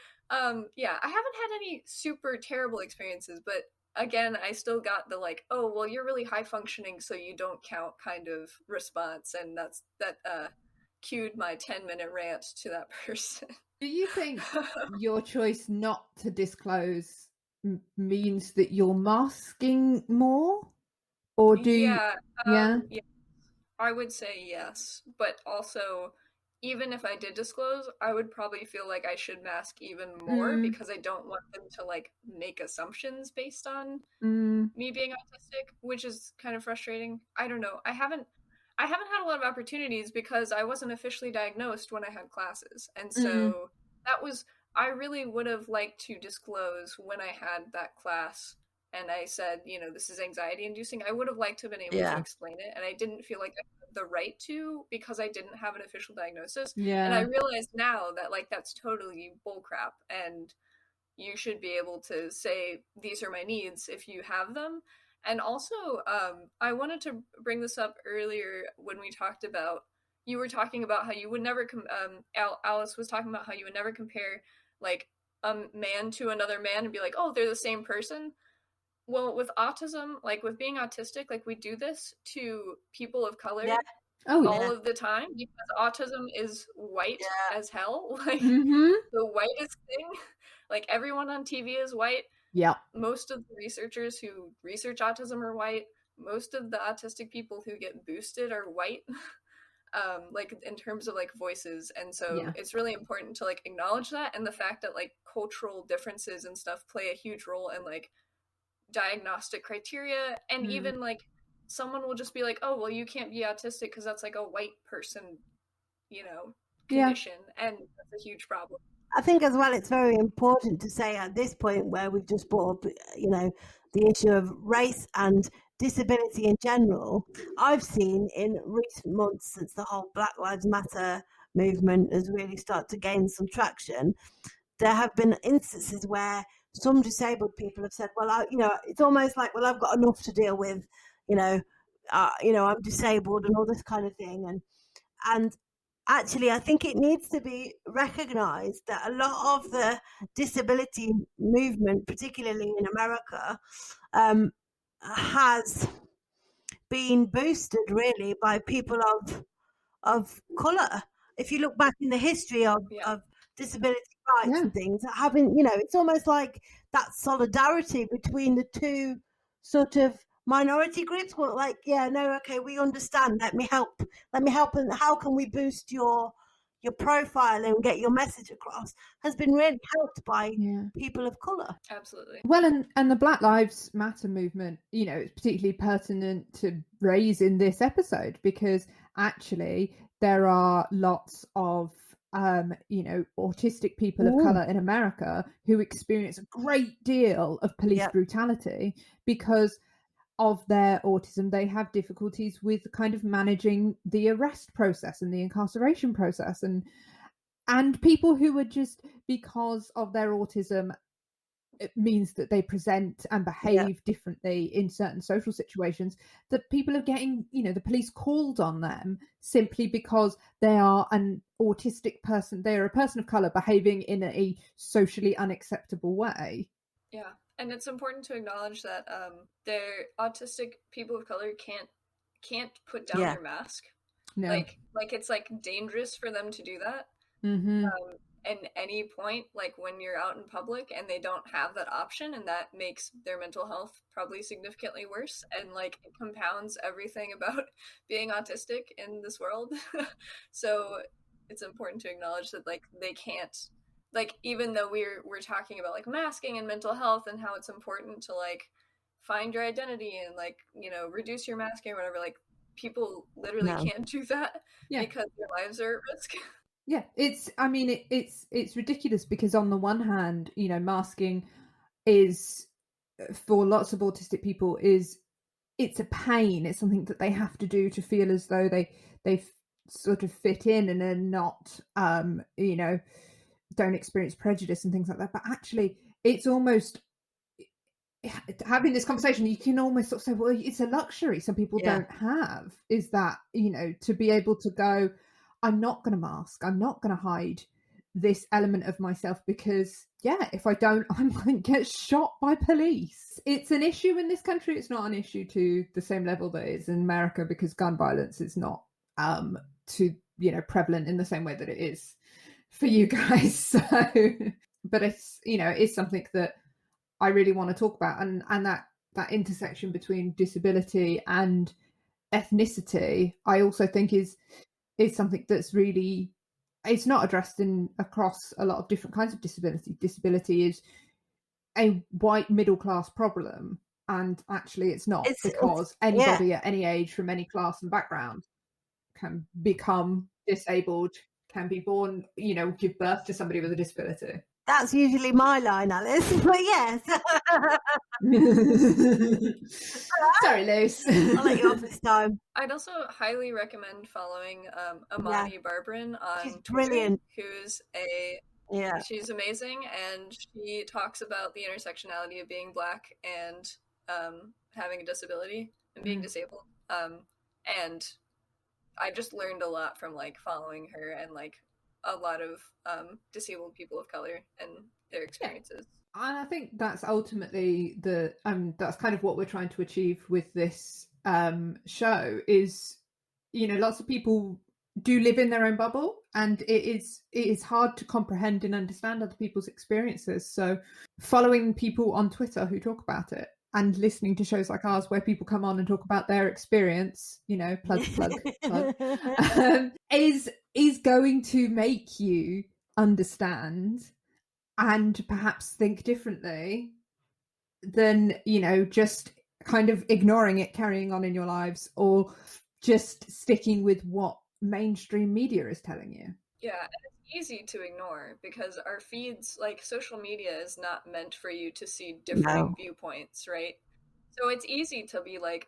yeah, I haven't had any super terrible experiences, but again, I still got the like, oh, well, you're really high functioning, so you don't count kind of response. And that cued my 10-minute rant to that person. Do you think your choice not to disclose means that you're masking more? Or do yeah, yeah, I would say yes, but also even if I did disclose, I would probably feel like I should mask even more because I don't want them to like make assumptions based on me being autistic, which is kind of frustrating. I don't know. I haven't had a lot of opportunities because I wasn't officially diagnosed when I had classes. And so I really would have liked to disclose when I had that class and I said, you know, this is anxiety inducing. I would have liked to have been able to explain it. And I didn't feel like I had the right to because I didn't have an official diagnosis. And I realized now that like that's totally bullcrap. And you should be able to say, these are my needs if you have them. And also, I wanted to bring this up earlier when we talked about, you were talking about how you would never, Alice was talking about how you would never compare like a man to another man and be like, oh, they're the same person. Well, with autism, like with being autistic, like we do this to people of color all of the time because autism is white as hell. Like the whitest thing. Like everyone on TV is white. Yeah. Most of the researchers who research autism are white. Most of the autistic people who get boosted are white. Like in terms of like voices. And so it's really important to like acknowledge that, and the fact that like cultural differences and stuff play a huge role in like diagnostic criteria. And even like someone will just be like, oh, well, you can't be autistic because that's like a white person, you know, condition. And that's a huge problem. I think as well it's very important to say at this point where we've just brought up, you know, the issue of race and disability in general. I've seen in recent months, since the whole Black Lives Matter movement has really started to gain some traction, there have been instances where some disabled people have said, well, you know, it's almost like, well, I've got enough to deal with, you know, I'm disabled and all this kind of thing. And actually, I think it needs to be recognised that a lot of the disability movement, particularly in America, has been boosted really by people of colour. If you look back in the history of disability rights and things, having, it's almost like that solidarity between the two sort of minority groups were like, okay, we understand, let me help, and how can we boost your profile and get your message across, has been really helped by people of colour. Absolutely. Well, and the Black Lives Matter movement, it's particularly pertinent to raise in this episode, because actually there are lots of autistic people of colour in America who experience a great deal of police brutality because of their autism. They have difficulties with kind of managing the arrest process and the incarceration process, and people who are just, because of their autism, it means that they present and behave differently in certain social situations, that people are getting, the police called on them simply because they are an autistic person, they're a person of colour behaving in a socially unacceptable way. Yeah, and it's important to acknowledge that they're autistic people of color can't put down their mask. No. Like it's like dangerous for them to do that. At any point, like when you're out in public and they don't have that option, and that makes their mental health probably significantly worse, and like it compounds everything about being autistic in this world. So it's important to acknowledge that like they can't, like, even though we're talking about like masking and mental health and how it's important to like find your identity and like, reduce your masking or whatever, like people literally can't do that because their lives are at risk. Yeah, it's ridiculous, because on the one hand, masking is, for lots of autistic people, it's a pain. It's something that they have to do to feel as though they sort of fit in and are not, don't experience prejudice and things like that. But actually, it's almost, having this conversation, you can almost sort of say, well, it's a luxury some people don't have, is that, to be able to go, I'm not going to mask, I'm not going to hide this element of myself, because if I don't, I'm going to get shot by police. It's an issue in this country. It's not an issue to the same level that it is in America, because gun violence is not too prevalent in the same way that it is for you guys. So, but it's it's something that I really want to talk about, and that intersection between disability and ethnicity, I also think is something that's really, it's not addressed across a lot of different kinds of disability. Disability is a white middle class problem, and actually it's not, because anybody at any age, from any class and background, can become disabled, can be born, give birth to somebody with a disability. That's usually my line, Alice, but yes. Sorry, Luce. I'll let you off this time. I'd also highly recommend following Amani Barbarin on She's Twitter, brilliant. Who's she's amazing, and she talks about the intersectionality of being Black and having a disability and being disabled. And I just learned a lot from like following her and like a lot of disabled people of color and their experiences. And I think that's ultimately that's kind of what we're trying to achieve with this show, is, lots of people do live in their own bubble, and it is hard to comprehend and understand other people's experiences. So following people on Twitter who talk about it, and listening to shows like ours where people come on and talk about their experience, plug, is going to make you understand and perhaps think differently than, just kind of ignoring it, carrying on in your lives, or just sticking with what mainstream media is telling you. Yeah, and it's easy to ignore, because our feeds, like social media, is not meant for you to see differing viewpoints, right? So it's easy to be like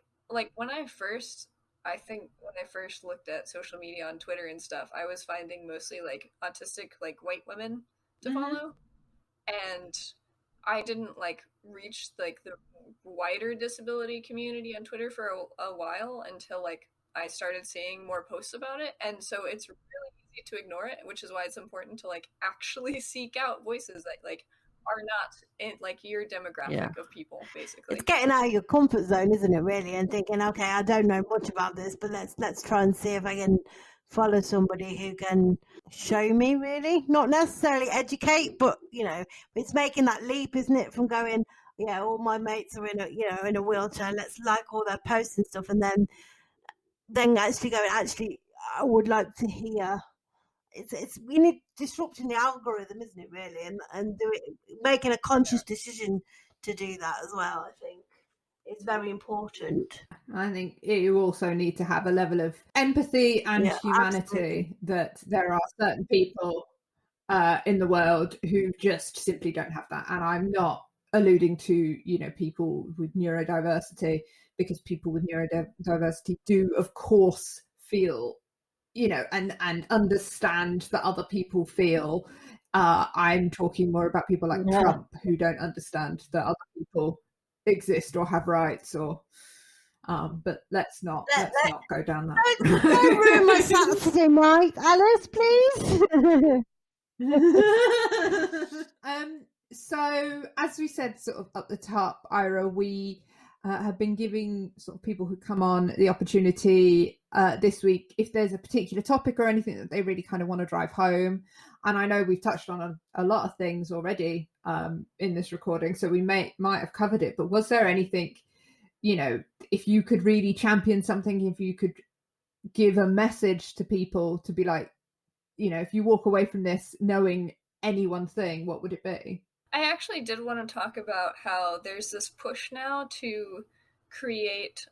when I first looked at social media on Twitter and stuff, I was finding mostly like autistic, like white women to follow. And I didn't like reach like the wider disability community on Twitter for a while, until like I started seeing more posts about it. And so it's really easy tendency to ignore it, which is why it's important to like actually seek out voices that like are not in like your demographic of people, basically. It's getting out of your comfort zone, isn't it, really, and thinking, okay, I don't know much about this, but let's try and see if I can follow somebody who can show me, really, not necessarily educate, but it's making that leap, isn't it, from going, all my mates are in a wheelchair, let's like all their posts and stuff, and then actually going, actually I would like to hear. It's we need disrupting the algorithm, isn't it, really, and making a conscious decision to do that as well. I think it's very important. I think you also need to have a level of empathy and humanity. Absolutely. That there are certain people in the world who just simply don't have that, and I'm not alluding to people with neurodiversity, because people with neurodiversity do of course feel and understand that other people feel. I'm talking more about people like Trump, who don't understand that other people exist or have rights, or but let's not go down that. Don't ruin my Saturday night, Alice, please. So as we said sort of at the top, Ira, we have been giving sort of people who come on the opportunity this week, if there's a particular topic or anything that they really kind of want to drive home. And I know we've touched on a lot of things already in this recording, so we might have covered it. But was there anything, if you could really champion something, if you could give a message to people to be like, if you walk away from this knowing any one thing, what would it be? I actually did want to talk about how there's this push now to create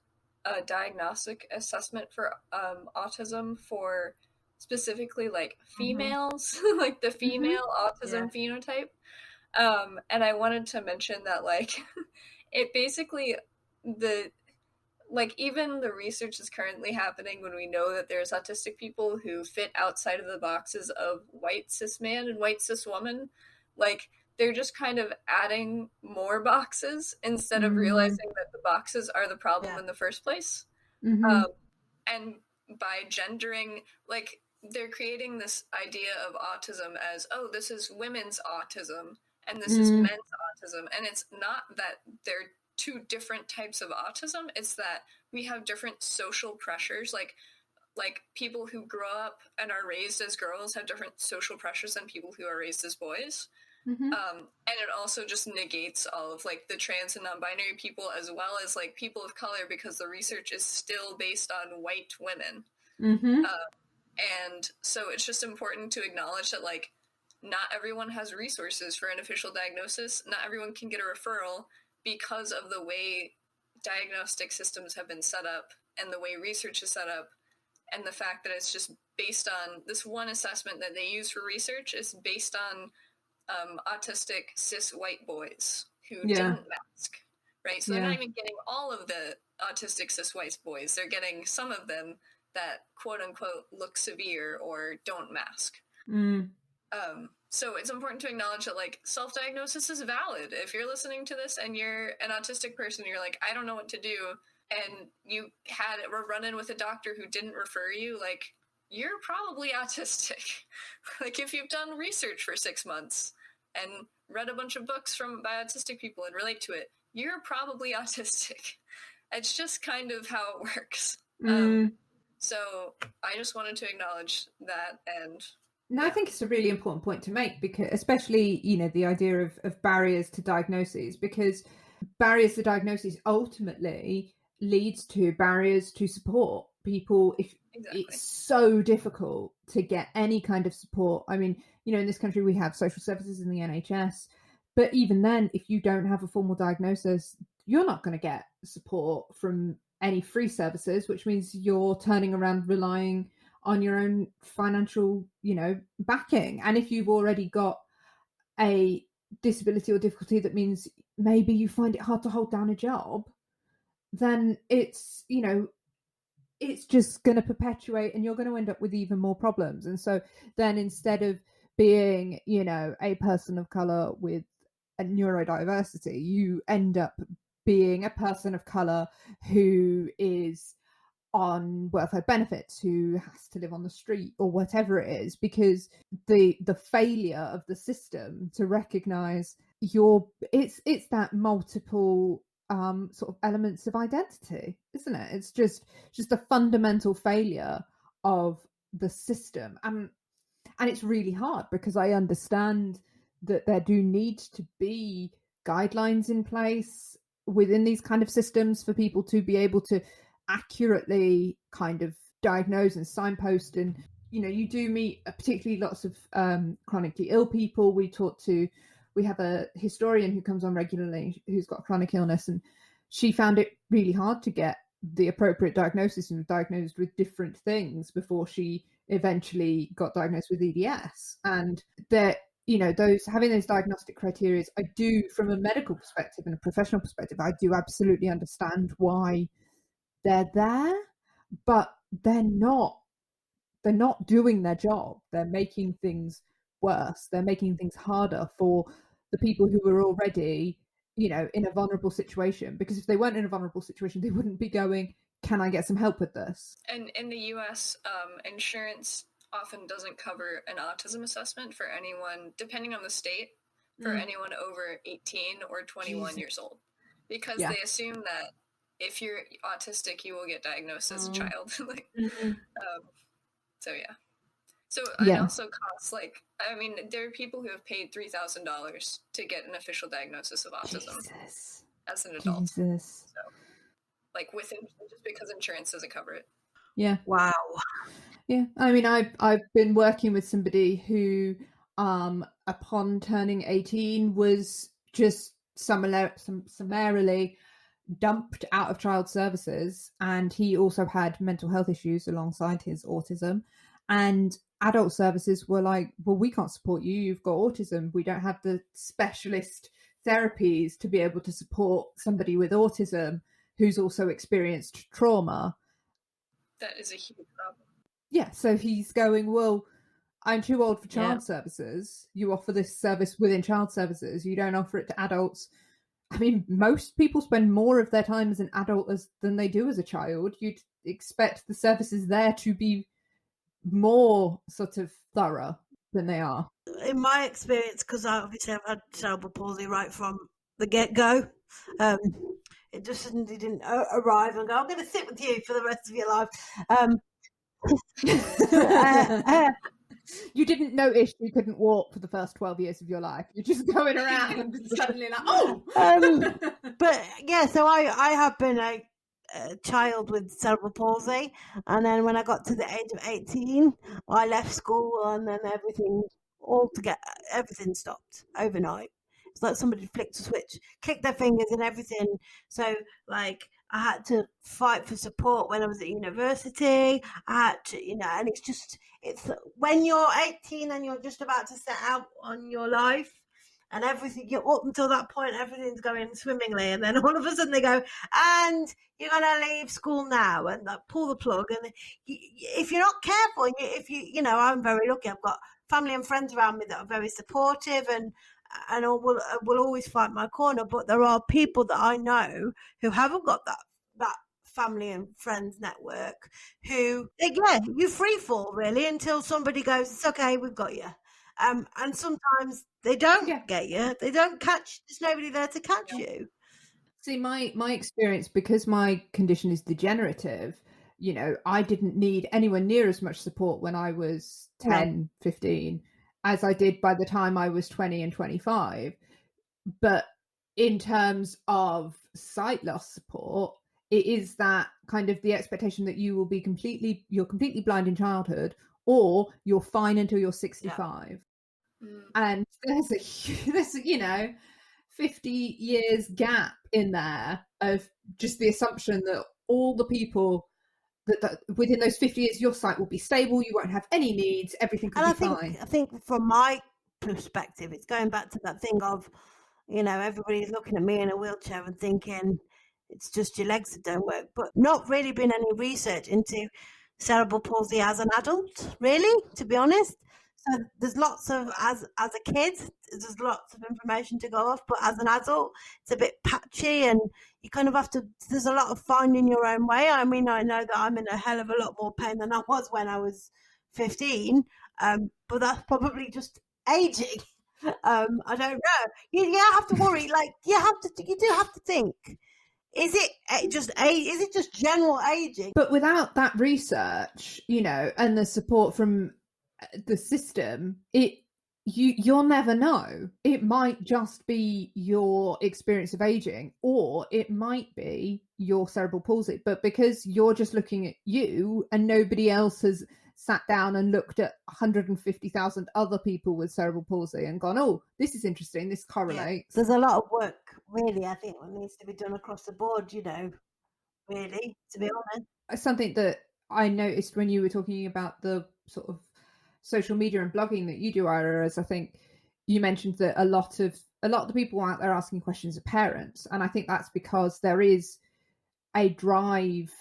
a diagnostic assessment for autism for specifically like females, like the female autism phenotype. And I wanted to mention that like it basically even the research is currently happening when we know that there's autistic people who fit outside of the boxes of white cis man and white cis woman. Like, they're just kind of adding more boxes instead of realizing that the boxes are the problem in the first place. And by gendering, like, they're creating this idea of autism as, oh, this is women's autism and this is men's autism. And it's not that they're two different types of autism. It's that we have different social pressures. Like people who grow up and are raised as girls have different social pressures than people who are raised as boys. And it also just negates all of like the trans and non-binary people, as well as like people of color, because the research is still based on white women. And so it's just important to acknowledge that like not everyone has resources for an official diagnosis. Not everyone can get a referral because of the way diagnostic systems have been set up and the way research is set up, and the fact that it's just based on this one assessment that they use for research is based on autistic cis white boys who didn't mask, right? So they're not even getting all of the autistic cis white boys. They're getting some of them that quote unquote look severe or don't mask. So it's important to acknowledge that like self-diagnosis is valid. If you're listening to this and you're an autistic person, you're like, I don't know what to do, and you had a run-in with a doctor who didn't refer you, like, you're probably autistic. Like, if you've done research for 6 months and read a bunch of books by autistic people and relate to it, you're probably autistic. It's just kind of how it works. So I just wanted to acknowledge that. And no, I think it's a really important point to make, because especially, the idea of barriers to diagnoses, because barriers to diagnoses ultimately leads to barriers to support people. If it's so difficult to get any kind of support. I mean, in this country we have social services in the NHS, but even then, if you don't have a formal diagnosis, you're not going to get support from any free services, which means you're turning around relying on your own financial, backing. And if you've already got a disability or difficulty that means maybe you find it hard to hold down a job, then it's just going to perpetuate, and you're going to end up with even more problems. And so then, instead of being, a person of color with a neurodiversity, you end up being a person of color who is on welfare benefits, who has to live on the street, or whatever it is, because the failure of the system to recognize it's that multiple sort of elements of identity, isn't it? It's just a fundamental failure of the system, and it's really hard, because I understand that there do need to be guidelines in place within these kind of systems for people to be able to accurately kind of diagnose and signpost. And you do meet particularly lots of chronically ill people. We have a historian who comes on regularly who's got chronic illness, and she found it really hard to get the appropriate diagnosis and was diagnosed with different things before she eventually got diagnosed with EDS. And that having those diagnostic criteria, I do, from a medical perspective and a professional perspective, I do absolutely understand why they're there, but they're not doing their job. They're making things worse. They're making things harder for the people who are already, in a vulnerable situation, because if they weren't in a vulnerable situation, they wouldn't be going, can I get some help with this? And in the US, insurance often doesn't cover an autism assessment for anyone, depending on the state, for anyone over 18 or 21 years old, because they assume that if you're autistic, you will get diagnosed as a child. It also costs, there are people who have paid $3,000 to get an official diagnosis of autism as an adult. So, just because insurance doesn't cover it. Yeah. Wow. Yeah. I mean, I've been working with somebody who, upon turning 18, was just summarily dumped out of child services, and he also had mental health issues alongside his autism, and adult services were like, well, we can't support you, you've got autism, we don't have the specialist therapies to be able to support somebody with autism who's also experienced trauma. That is a huge problem. Yeah, so he's going, well, I'm too old for child services. You offer this service within child services, you don't offer it to adults. I mean, most people spend more of their time as an adult than they do as a child. You'd expect the services there to be more sort of thorough than they are. In my experience, because I've had cerebral palsy right from the get-go, it just didn't arrive and go, I'm going to sit with you for the rest of your life. You didn't notice you couldn't walk for the first 12 years of your life. You're just going around and suddenly like, oh! But yeah, so I have been a child with cerebral palsy, and then when I got to the age of 18, I left school, and then everything stopped overnight. It's like somebody flicked a switch, clicked their fingers and everything. So I had to fight for support when I was at university. I had to, and it's when you're 18 and you're just about to set out on your life, and everything, you're up until that point, everything's going swimmingly, and then all of a sudden they go, and you're going to leave school now, and pull the plug. And if you're not careful, I'm very lucky. I've got family and friends around me that are very supportive and will always fight my corner. But there are people that I know who haven't got that family and friends network, who, again, you free fall really until somebody goes, it's okay, we've got you. And sometimes they don't get you. They don't catch. There's nobody there to catch you. See, my experience, because my condition is degenerative, I didn't need anywhere near as much support when I was 10, 15 as I did by the time I was 20 and 25. But in terms of sight loss support, it is that kind of the expectation that you're completely blind in childhood, or you're fine until you're 65. Yeah. And there's a 50 years gap in there of just the assumption that all the people that within those 50 years, your sight will be stable, you won't have any needs, everything will be fine. I think from my perspective, it's going back to that thing of, everybody's looking at me in a wheelchair and thinking it's just your legs that don't work, but not really been any research into cerebral palsy as an adult, really, to be honest. So there's lots of, as a kid, there's lots of information to go off, but as an adult, it's a bit patchy, and you kind of have to, there's a lot of finding your own way. I mean, I know that I'm in a hell of a lot more pain than I was when I was 15, but that's probably just aging. I don't know. You have to worry, like, you do have to think, is it just general aging? But without that research, and the support from the system, you'll never know. It might just be your experience of aging, or it might be your cerebral palsy. But because you're just looking at you and nobody else has sat down and looked at 150,000 other people with cerebral palsy and gone, oh, this is interesting, this correlates. There's a lot of work, really, I think, that needs to be done across the board, really, to be honest. Something that I noticed when you were talking about the sort of social media and blogging that you do, Ira, is I think you mentioned that a lot of the people out there asking questions are parents, and I think that's because there is a drive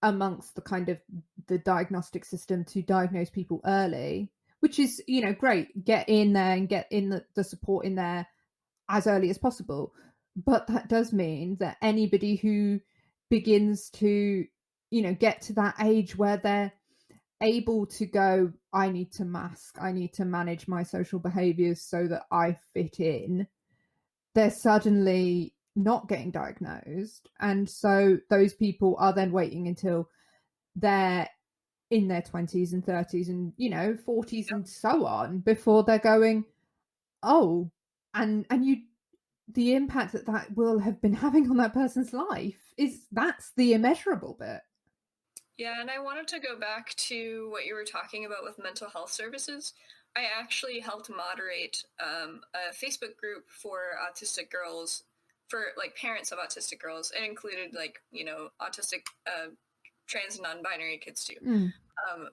amongst the kind of the diagnostic system to diagnose people early, which is great. Get in there and get in the support in there as early as possible, but that does mean that anybody who begins to get to that age where they're able to go, I need to mask, I need to manage my social behaviors so that I fit in, they're suddenly not getting diagnosed. And so those people are then waiting until they're in their 20s and 30s and 40s and so on before they're going, oh, and the impact that will have been having on that person's life that's the immeasurable bit. Yeah, and I wanted to go back to what you were talking about with mental health services. I actually helped moderate a Facebook group for autistic girls, for like parents of autistic girls. It included autistic trans and non-binary kids too.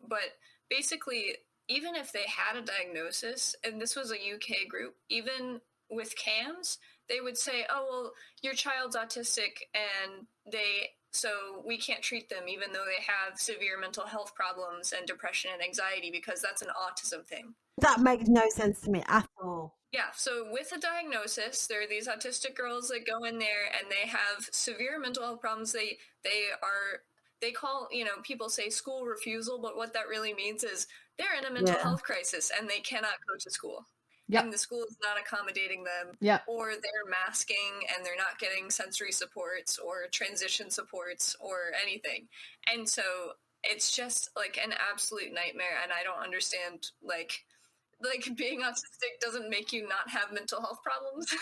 But basically, even if they had a diagnosis, and this was a UK group, even with CAMS, they would say, oh, well, your child's autistic and so we can't treat them even though they have severe mental health problems and depression and anxiety because that's an autism thing. That makes no sense to me at all. Yeah, so with a diagnosis, there are these autistic girls that go in there and they have severe mental health problems. They call, people say school refusal, but what that really means is they're in a mental health crisis and they cannot go to school. Yep. And the school is not accommodating them, or they're masking and they're not getting sensory supports or transition supports or anything. And so it's just like an absolute nightmare. And I don't understand, like being autistic doesn't make you not have mental health problems.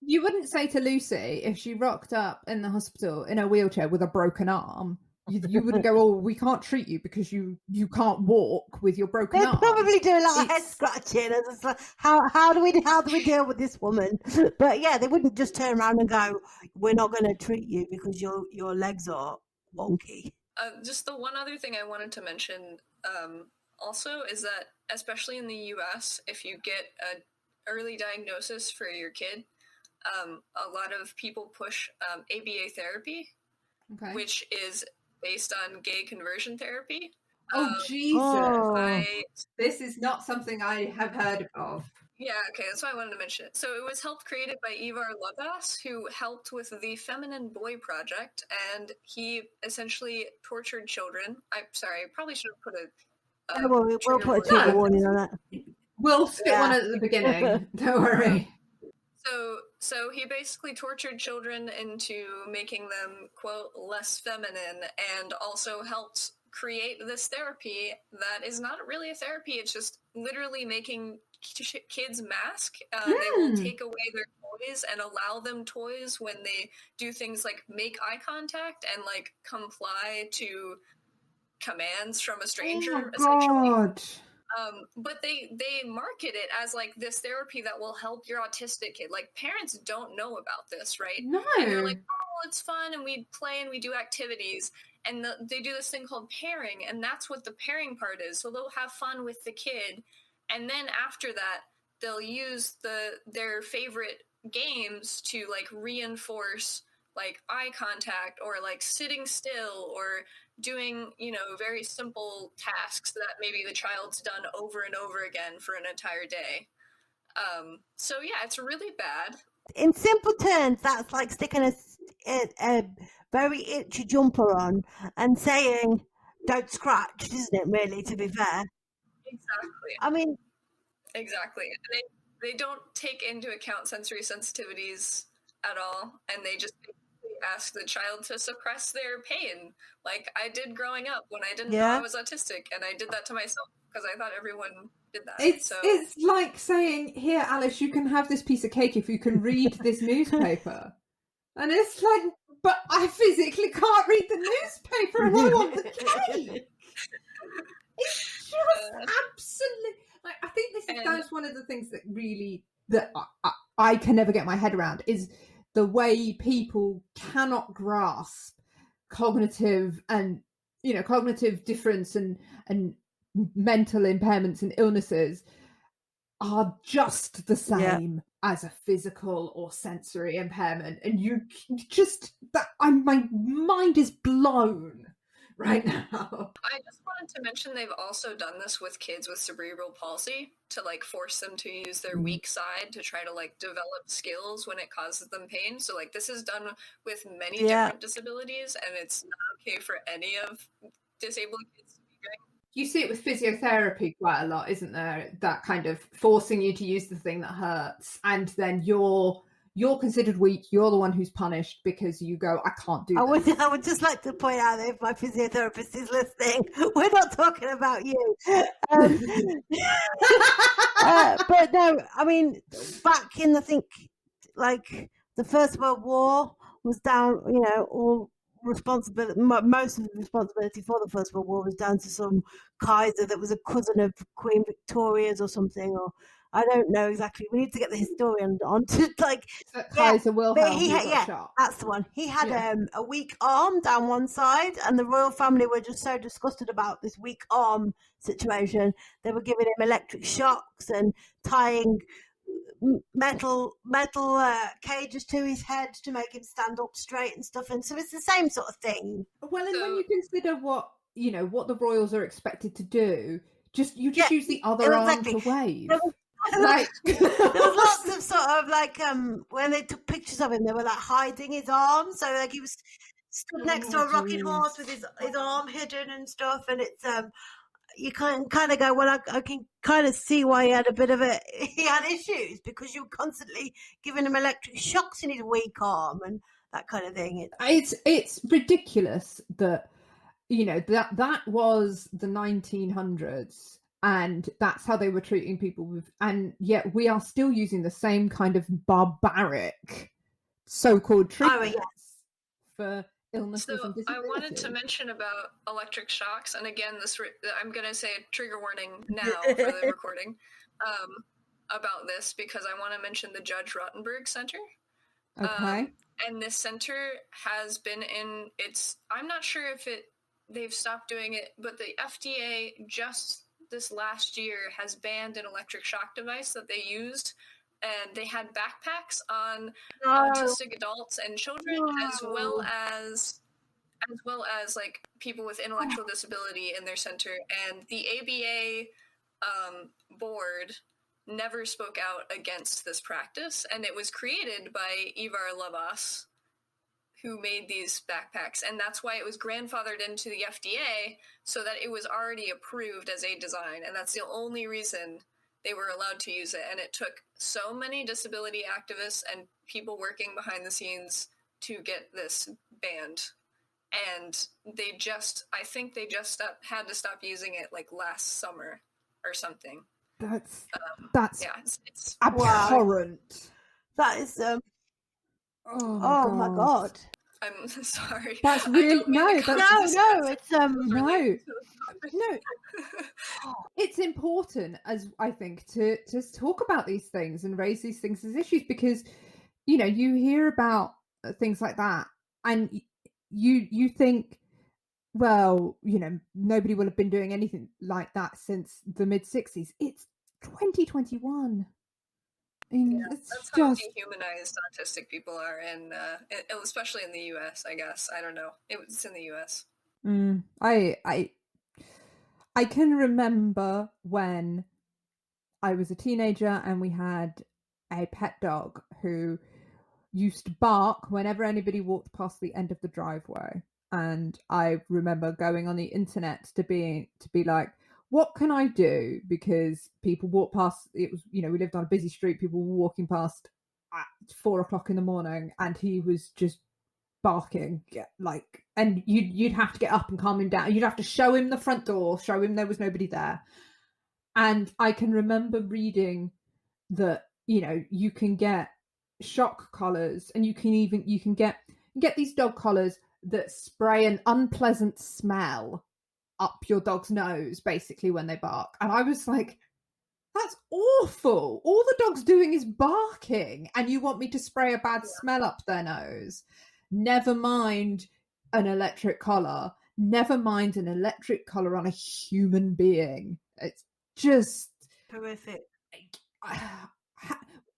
You wouldn't say to Lucy, if she rocked up in the hospital in a wheelchair with a broken arm, you wouldn't go, oh, we can't treat you because you can't walk with your broken arm. They'd probably do a lot of head scratching. And it's like, how do we deal with this woman? But yeah, they wouldn't just turn around and go, we're not going to treat you because your legs are wonky. Just the one other thing I wanted to mention also is that, especially in the US, if you get an early diagnosis for your kid, a lot of people push ABA therapy, which is based on gay conversion therapy. Oh, Jesus. This is not something I have heard of. Yeah, okay, that's why I wanted to mention it. So it was created by Ivar Lovaas, who helped with the Feminine Boy Project, and he essentially tortured children. I'm sorry, I probably should have put we'll put a trigger warning on that. We'll stick one at the beginning. Don't worry. So he basically tortured children into making them, quote, less feminine, and also helped create this therapy that is not really a therapy. It's just literally making kids mask. They will take away their toys and allow them toys when they do things like make eye contact and like comply to commands from a stranger, essentially. God. But they market it as like this therapy that will help your autistic kid. Like, parents don't know about this, right? No. And they're like, oh, it's fun, and we play and we do activities, and they do this thing called pairing, and that's what the pairing part is. So they'll have fun with the kid, and then after that, they'll use their favorite games to like reinforce like eye contact or like sitting still or doing, very simple tasks that maybe the child's done over and over again for an entire day. So yeah, it's really bad. In simple terms, that's like sticking a very itchy jumper on and saying, "Don't scratch," isn't it? Really, to be fair. Exactly. I mean, exactly. They don't take into account sensory sensitivities at all, and they just ask the child to suppress their pain, like I did growing up when I didn't know I was autistic, and I did that to myself because I thought everyone did that. It's like saying, "Here, Alice, you can have this piece of cake if you can read this newspaper," and it's like, "But I physically can't read the newspaper, and I want the cake." It's just absolutely like, I think that's one of the things that really that I can never get my head around is the way people cannot grasp cognitive and cognitive difference and mental impairments and illnesses are just the same as a physical or sensory impairment, and you just my mind is blown right now. I just wanted to mention they've also done this with kids with cerebral palsy to like force them to use their weak side to try to like develop skills when it causes them pain. So like this is done with many different disabilities, and it's not okay for any of disabled kids to be doing. You see it with physiotherapy quite a lot, isn't there? That kind of forcing you to use the thing that hurts, and then you're considered weak. You're the one who's punished because you go, "I can't do this." I would just like to point out that if my physiotherapist is listening, we're not talking about you. But no, I mean, back in, I think, like the First World War was down, all responsibility, most of the responsibility for the First World War was down to some Kaiser that was a cousin of Queen Victoria's or something, or I don't know exactly. We need to get the historian on to like Kaiser Wilhelm. Shot. That's the one. He had a weak arm down one side, and the royal family were just so disgusted about this weak arm situation. They were giving him electric shocks and tying metal cages to his head to make him stand up straight and stuff. And so it's the same sort of thing. Well, and when you consider what the royals are expected to do, you just use the other arm to wave. There was lots of sort of like when they took pictures of him, they were like hiding his arm, so like he was stood next to a rocking horse with his arm hidden and stuff, and it's you can kind of go, well, I can kind of see why he had issues, because you were constantly giving him electric shocks in his weak arm and that kind of thing. It's ridiculous that that was the 1900s. And that's how they were treating people with, and yet we are still using the same kind of barbaric so-called treatments for illnesses and disabilities. I wanted to mention about electric shocks, and again, I'm going to say a trigger warning now for the recording about this, because I want to mention the Judge Rottenberg Center. Okay. And this center has been I'm not sure if they've stopped doing it, but the FDA just this last year has banned an electric shock device that they used, and they had backpacks on autistic adults and children, as well as like people with intellectual disability in their center. And the ABA board never spoke out against this practice, and it was created by Ivar Lavas, who made these backpacks, and that's why it was grandfathered into the FDA, so that it was already approved as a design, and that's the only reason they were allowed to use it. And it took so many disability activists and people working behind the scenes to get this banned, and I think they just had to stop using it like last summer or something. That's it's abhorrent. That is oh my god. I'm sorry. That's really no. It's no. It's important, as I think, to talk about these things and raise these things as issues, because you hear about things like that, and you think, well, nobody will have been doing anything like that since the mid-60s. It's 2021. That's how dehumanized autistic people are, and especially in the U.S., I guess. I don't know. It's in the U.S. I can remember when I was a teenager and we had a pet dog who used to bark whenever anybody walked past the end of the driveway. And I remember going on the internet to be like, what can I do? Because people walk past, it was, we lived on a busy street, people were walking past at 4 o'clock in the morning and he was just barking, and you'd have to get up and calm him down. You'd have to show him the front door, show him there was nobody there. And I can remember reading that, you can get shock collars, and you can get these dog collars that spray an unpleasant smell up your dog's nose, basically, when they bark. And I was like, that's awful. All the dog's doing is barking, and you want me to spray a bad smell up their nose? Never mind an electric collar. Never mind an electric collar on a human being. It's just horrific.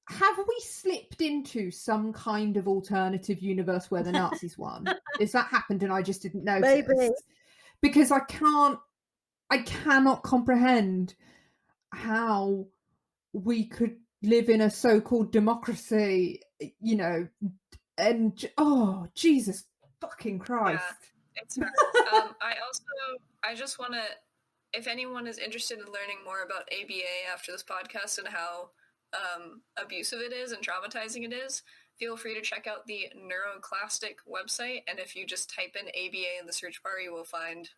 Have we slipped into some kind of alternative universe where the Nazis won? Has that happened and I just didn't notice? Maybe. Because I cannot comprehend how we could live in a so-called democracy, and Jesus fucking Christ. Yeah, it's I just want to, if anyone is interested in learning more about ABA after this podcast and how abusive it is and traumatizing it is, feel free to check out the Neuroclastic website, and if you just type in ABA in the search bar, you will find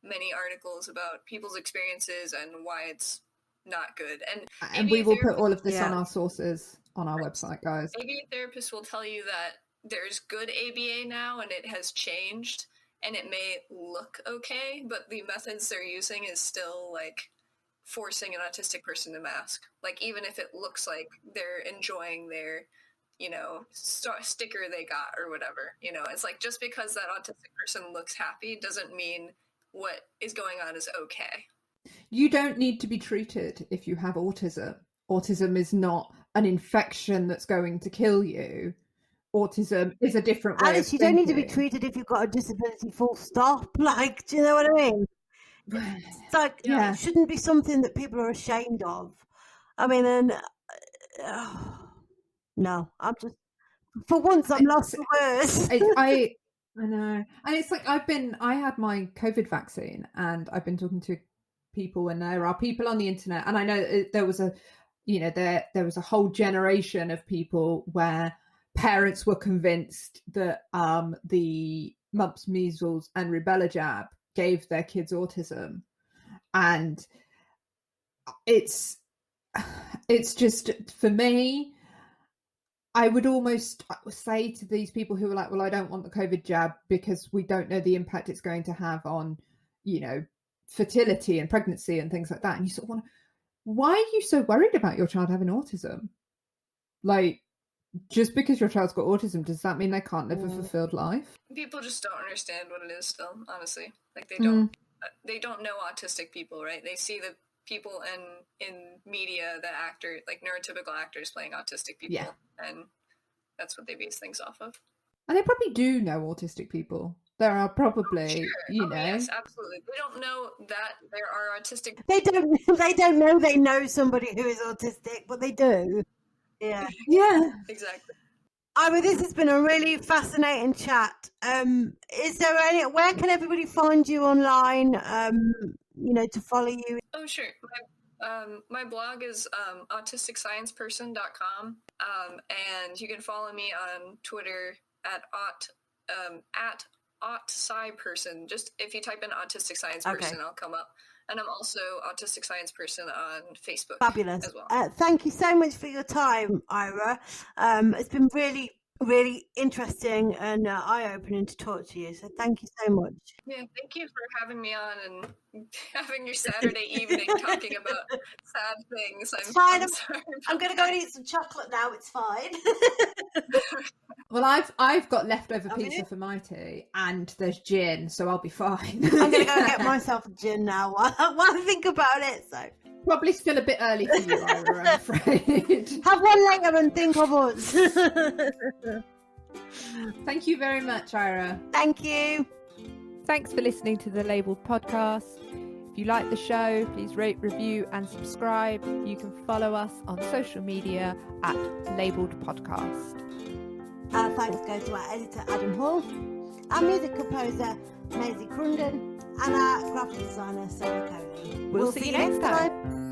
many articles about people's experiences and why it's not good. And we will put all of this on our sources on our website, guys. ABA therapists will tell you that there's good ABA now and it has changed and it may look okay, but the methods they're using is still like forcing an autistic person to mask. Like, even if it looks like they're enjoying their, sticker they got or whatever, it's like, just because that autistic person looks happy doesn't mean what is going on is okay. You don't need to be treated if you have autism. Autism is not an infection that's going to kill you. Autism is a different way Alice, of you thinking. don't need to be treated if you've got a disability, full stop. Like, do you know what I mean? It's like, it shouldn't be something that people are ashamed of. I mean, and no, I'm just, for once, I'm lost for words. I know. And it's like, I had my COVID vaccine and I've been talking to people, and there are people on the internet, and I know there was there was a whole generation of people where parents were convinced that the mumps, measles and rubella jab gave their kids autism. And it's just, for me, I would almost say to these people who are like, well, I don't want the COVID jab because we don't know the impact it's going to have on, fertility and pregnancy and things like that. And you sort of want to, why are you so worried about your child having autism? Like, just because your child's got autism, does that mean they can't live a fulfilled life? People just don't understand what it is still, honestly. Like, they don't know autistic people, right? They see the people in media that like neurotypical actors playing autistic people, and that's what they base things off of. And they probably do know autistic people. There are probably, yes, absolutely. They don't know that there are autistic. They don't know they know somebody who is autistic, but they do. Yeah. Yeah. Exactly. Ira, this has been a really fascinating chat. Is there where can everybody find you online? To follow you? Oh, sure. My blog is autisticscienceperson.com, and you can follow me on Twitter at autsciperson. Just if you type in autistic science person, I'll come up. And I'm also Autistic Science Person on Facebook. Fabulous. As well. Thank you so much for your time, Ira. It's been really, really interesting and eye-opening to talk to you. So thank you so much. Yeah, thank you for having me on and having your Saturday evening talking about sad things. It's fine. I'm going to go and eat some chocolate now. It's fine. Well, I've got leftover pizza for my tea, and there's gin, so I'll be fine. I'm going to go and get myself a gin now while I think about it. So probably still a bit early for you, Ira, I'm afraid. Have one later and think of us. Thank you very much, Ira. Thank you. Thanks for listening to the lABLEd podcast. If you like the show, please rate, review and subscribe. You can follow us on social media at lABLEd podcast. Thanks go to our editor Adam Hall, our music composer Maisie Crunden, and our graphic designer Sarah Coley. We'll see you next time.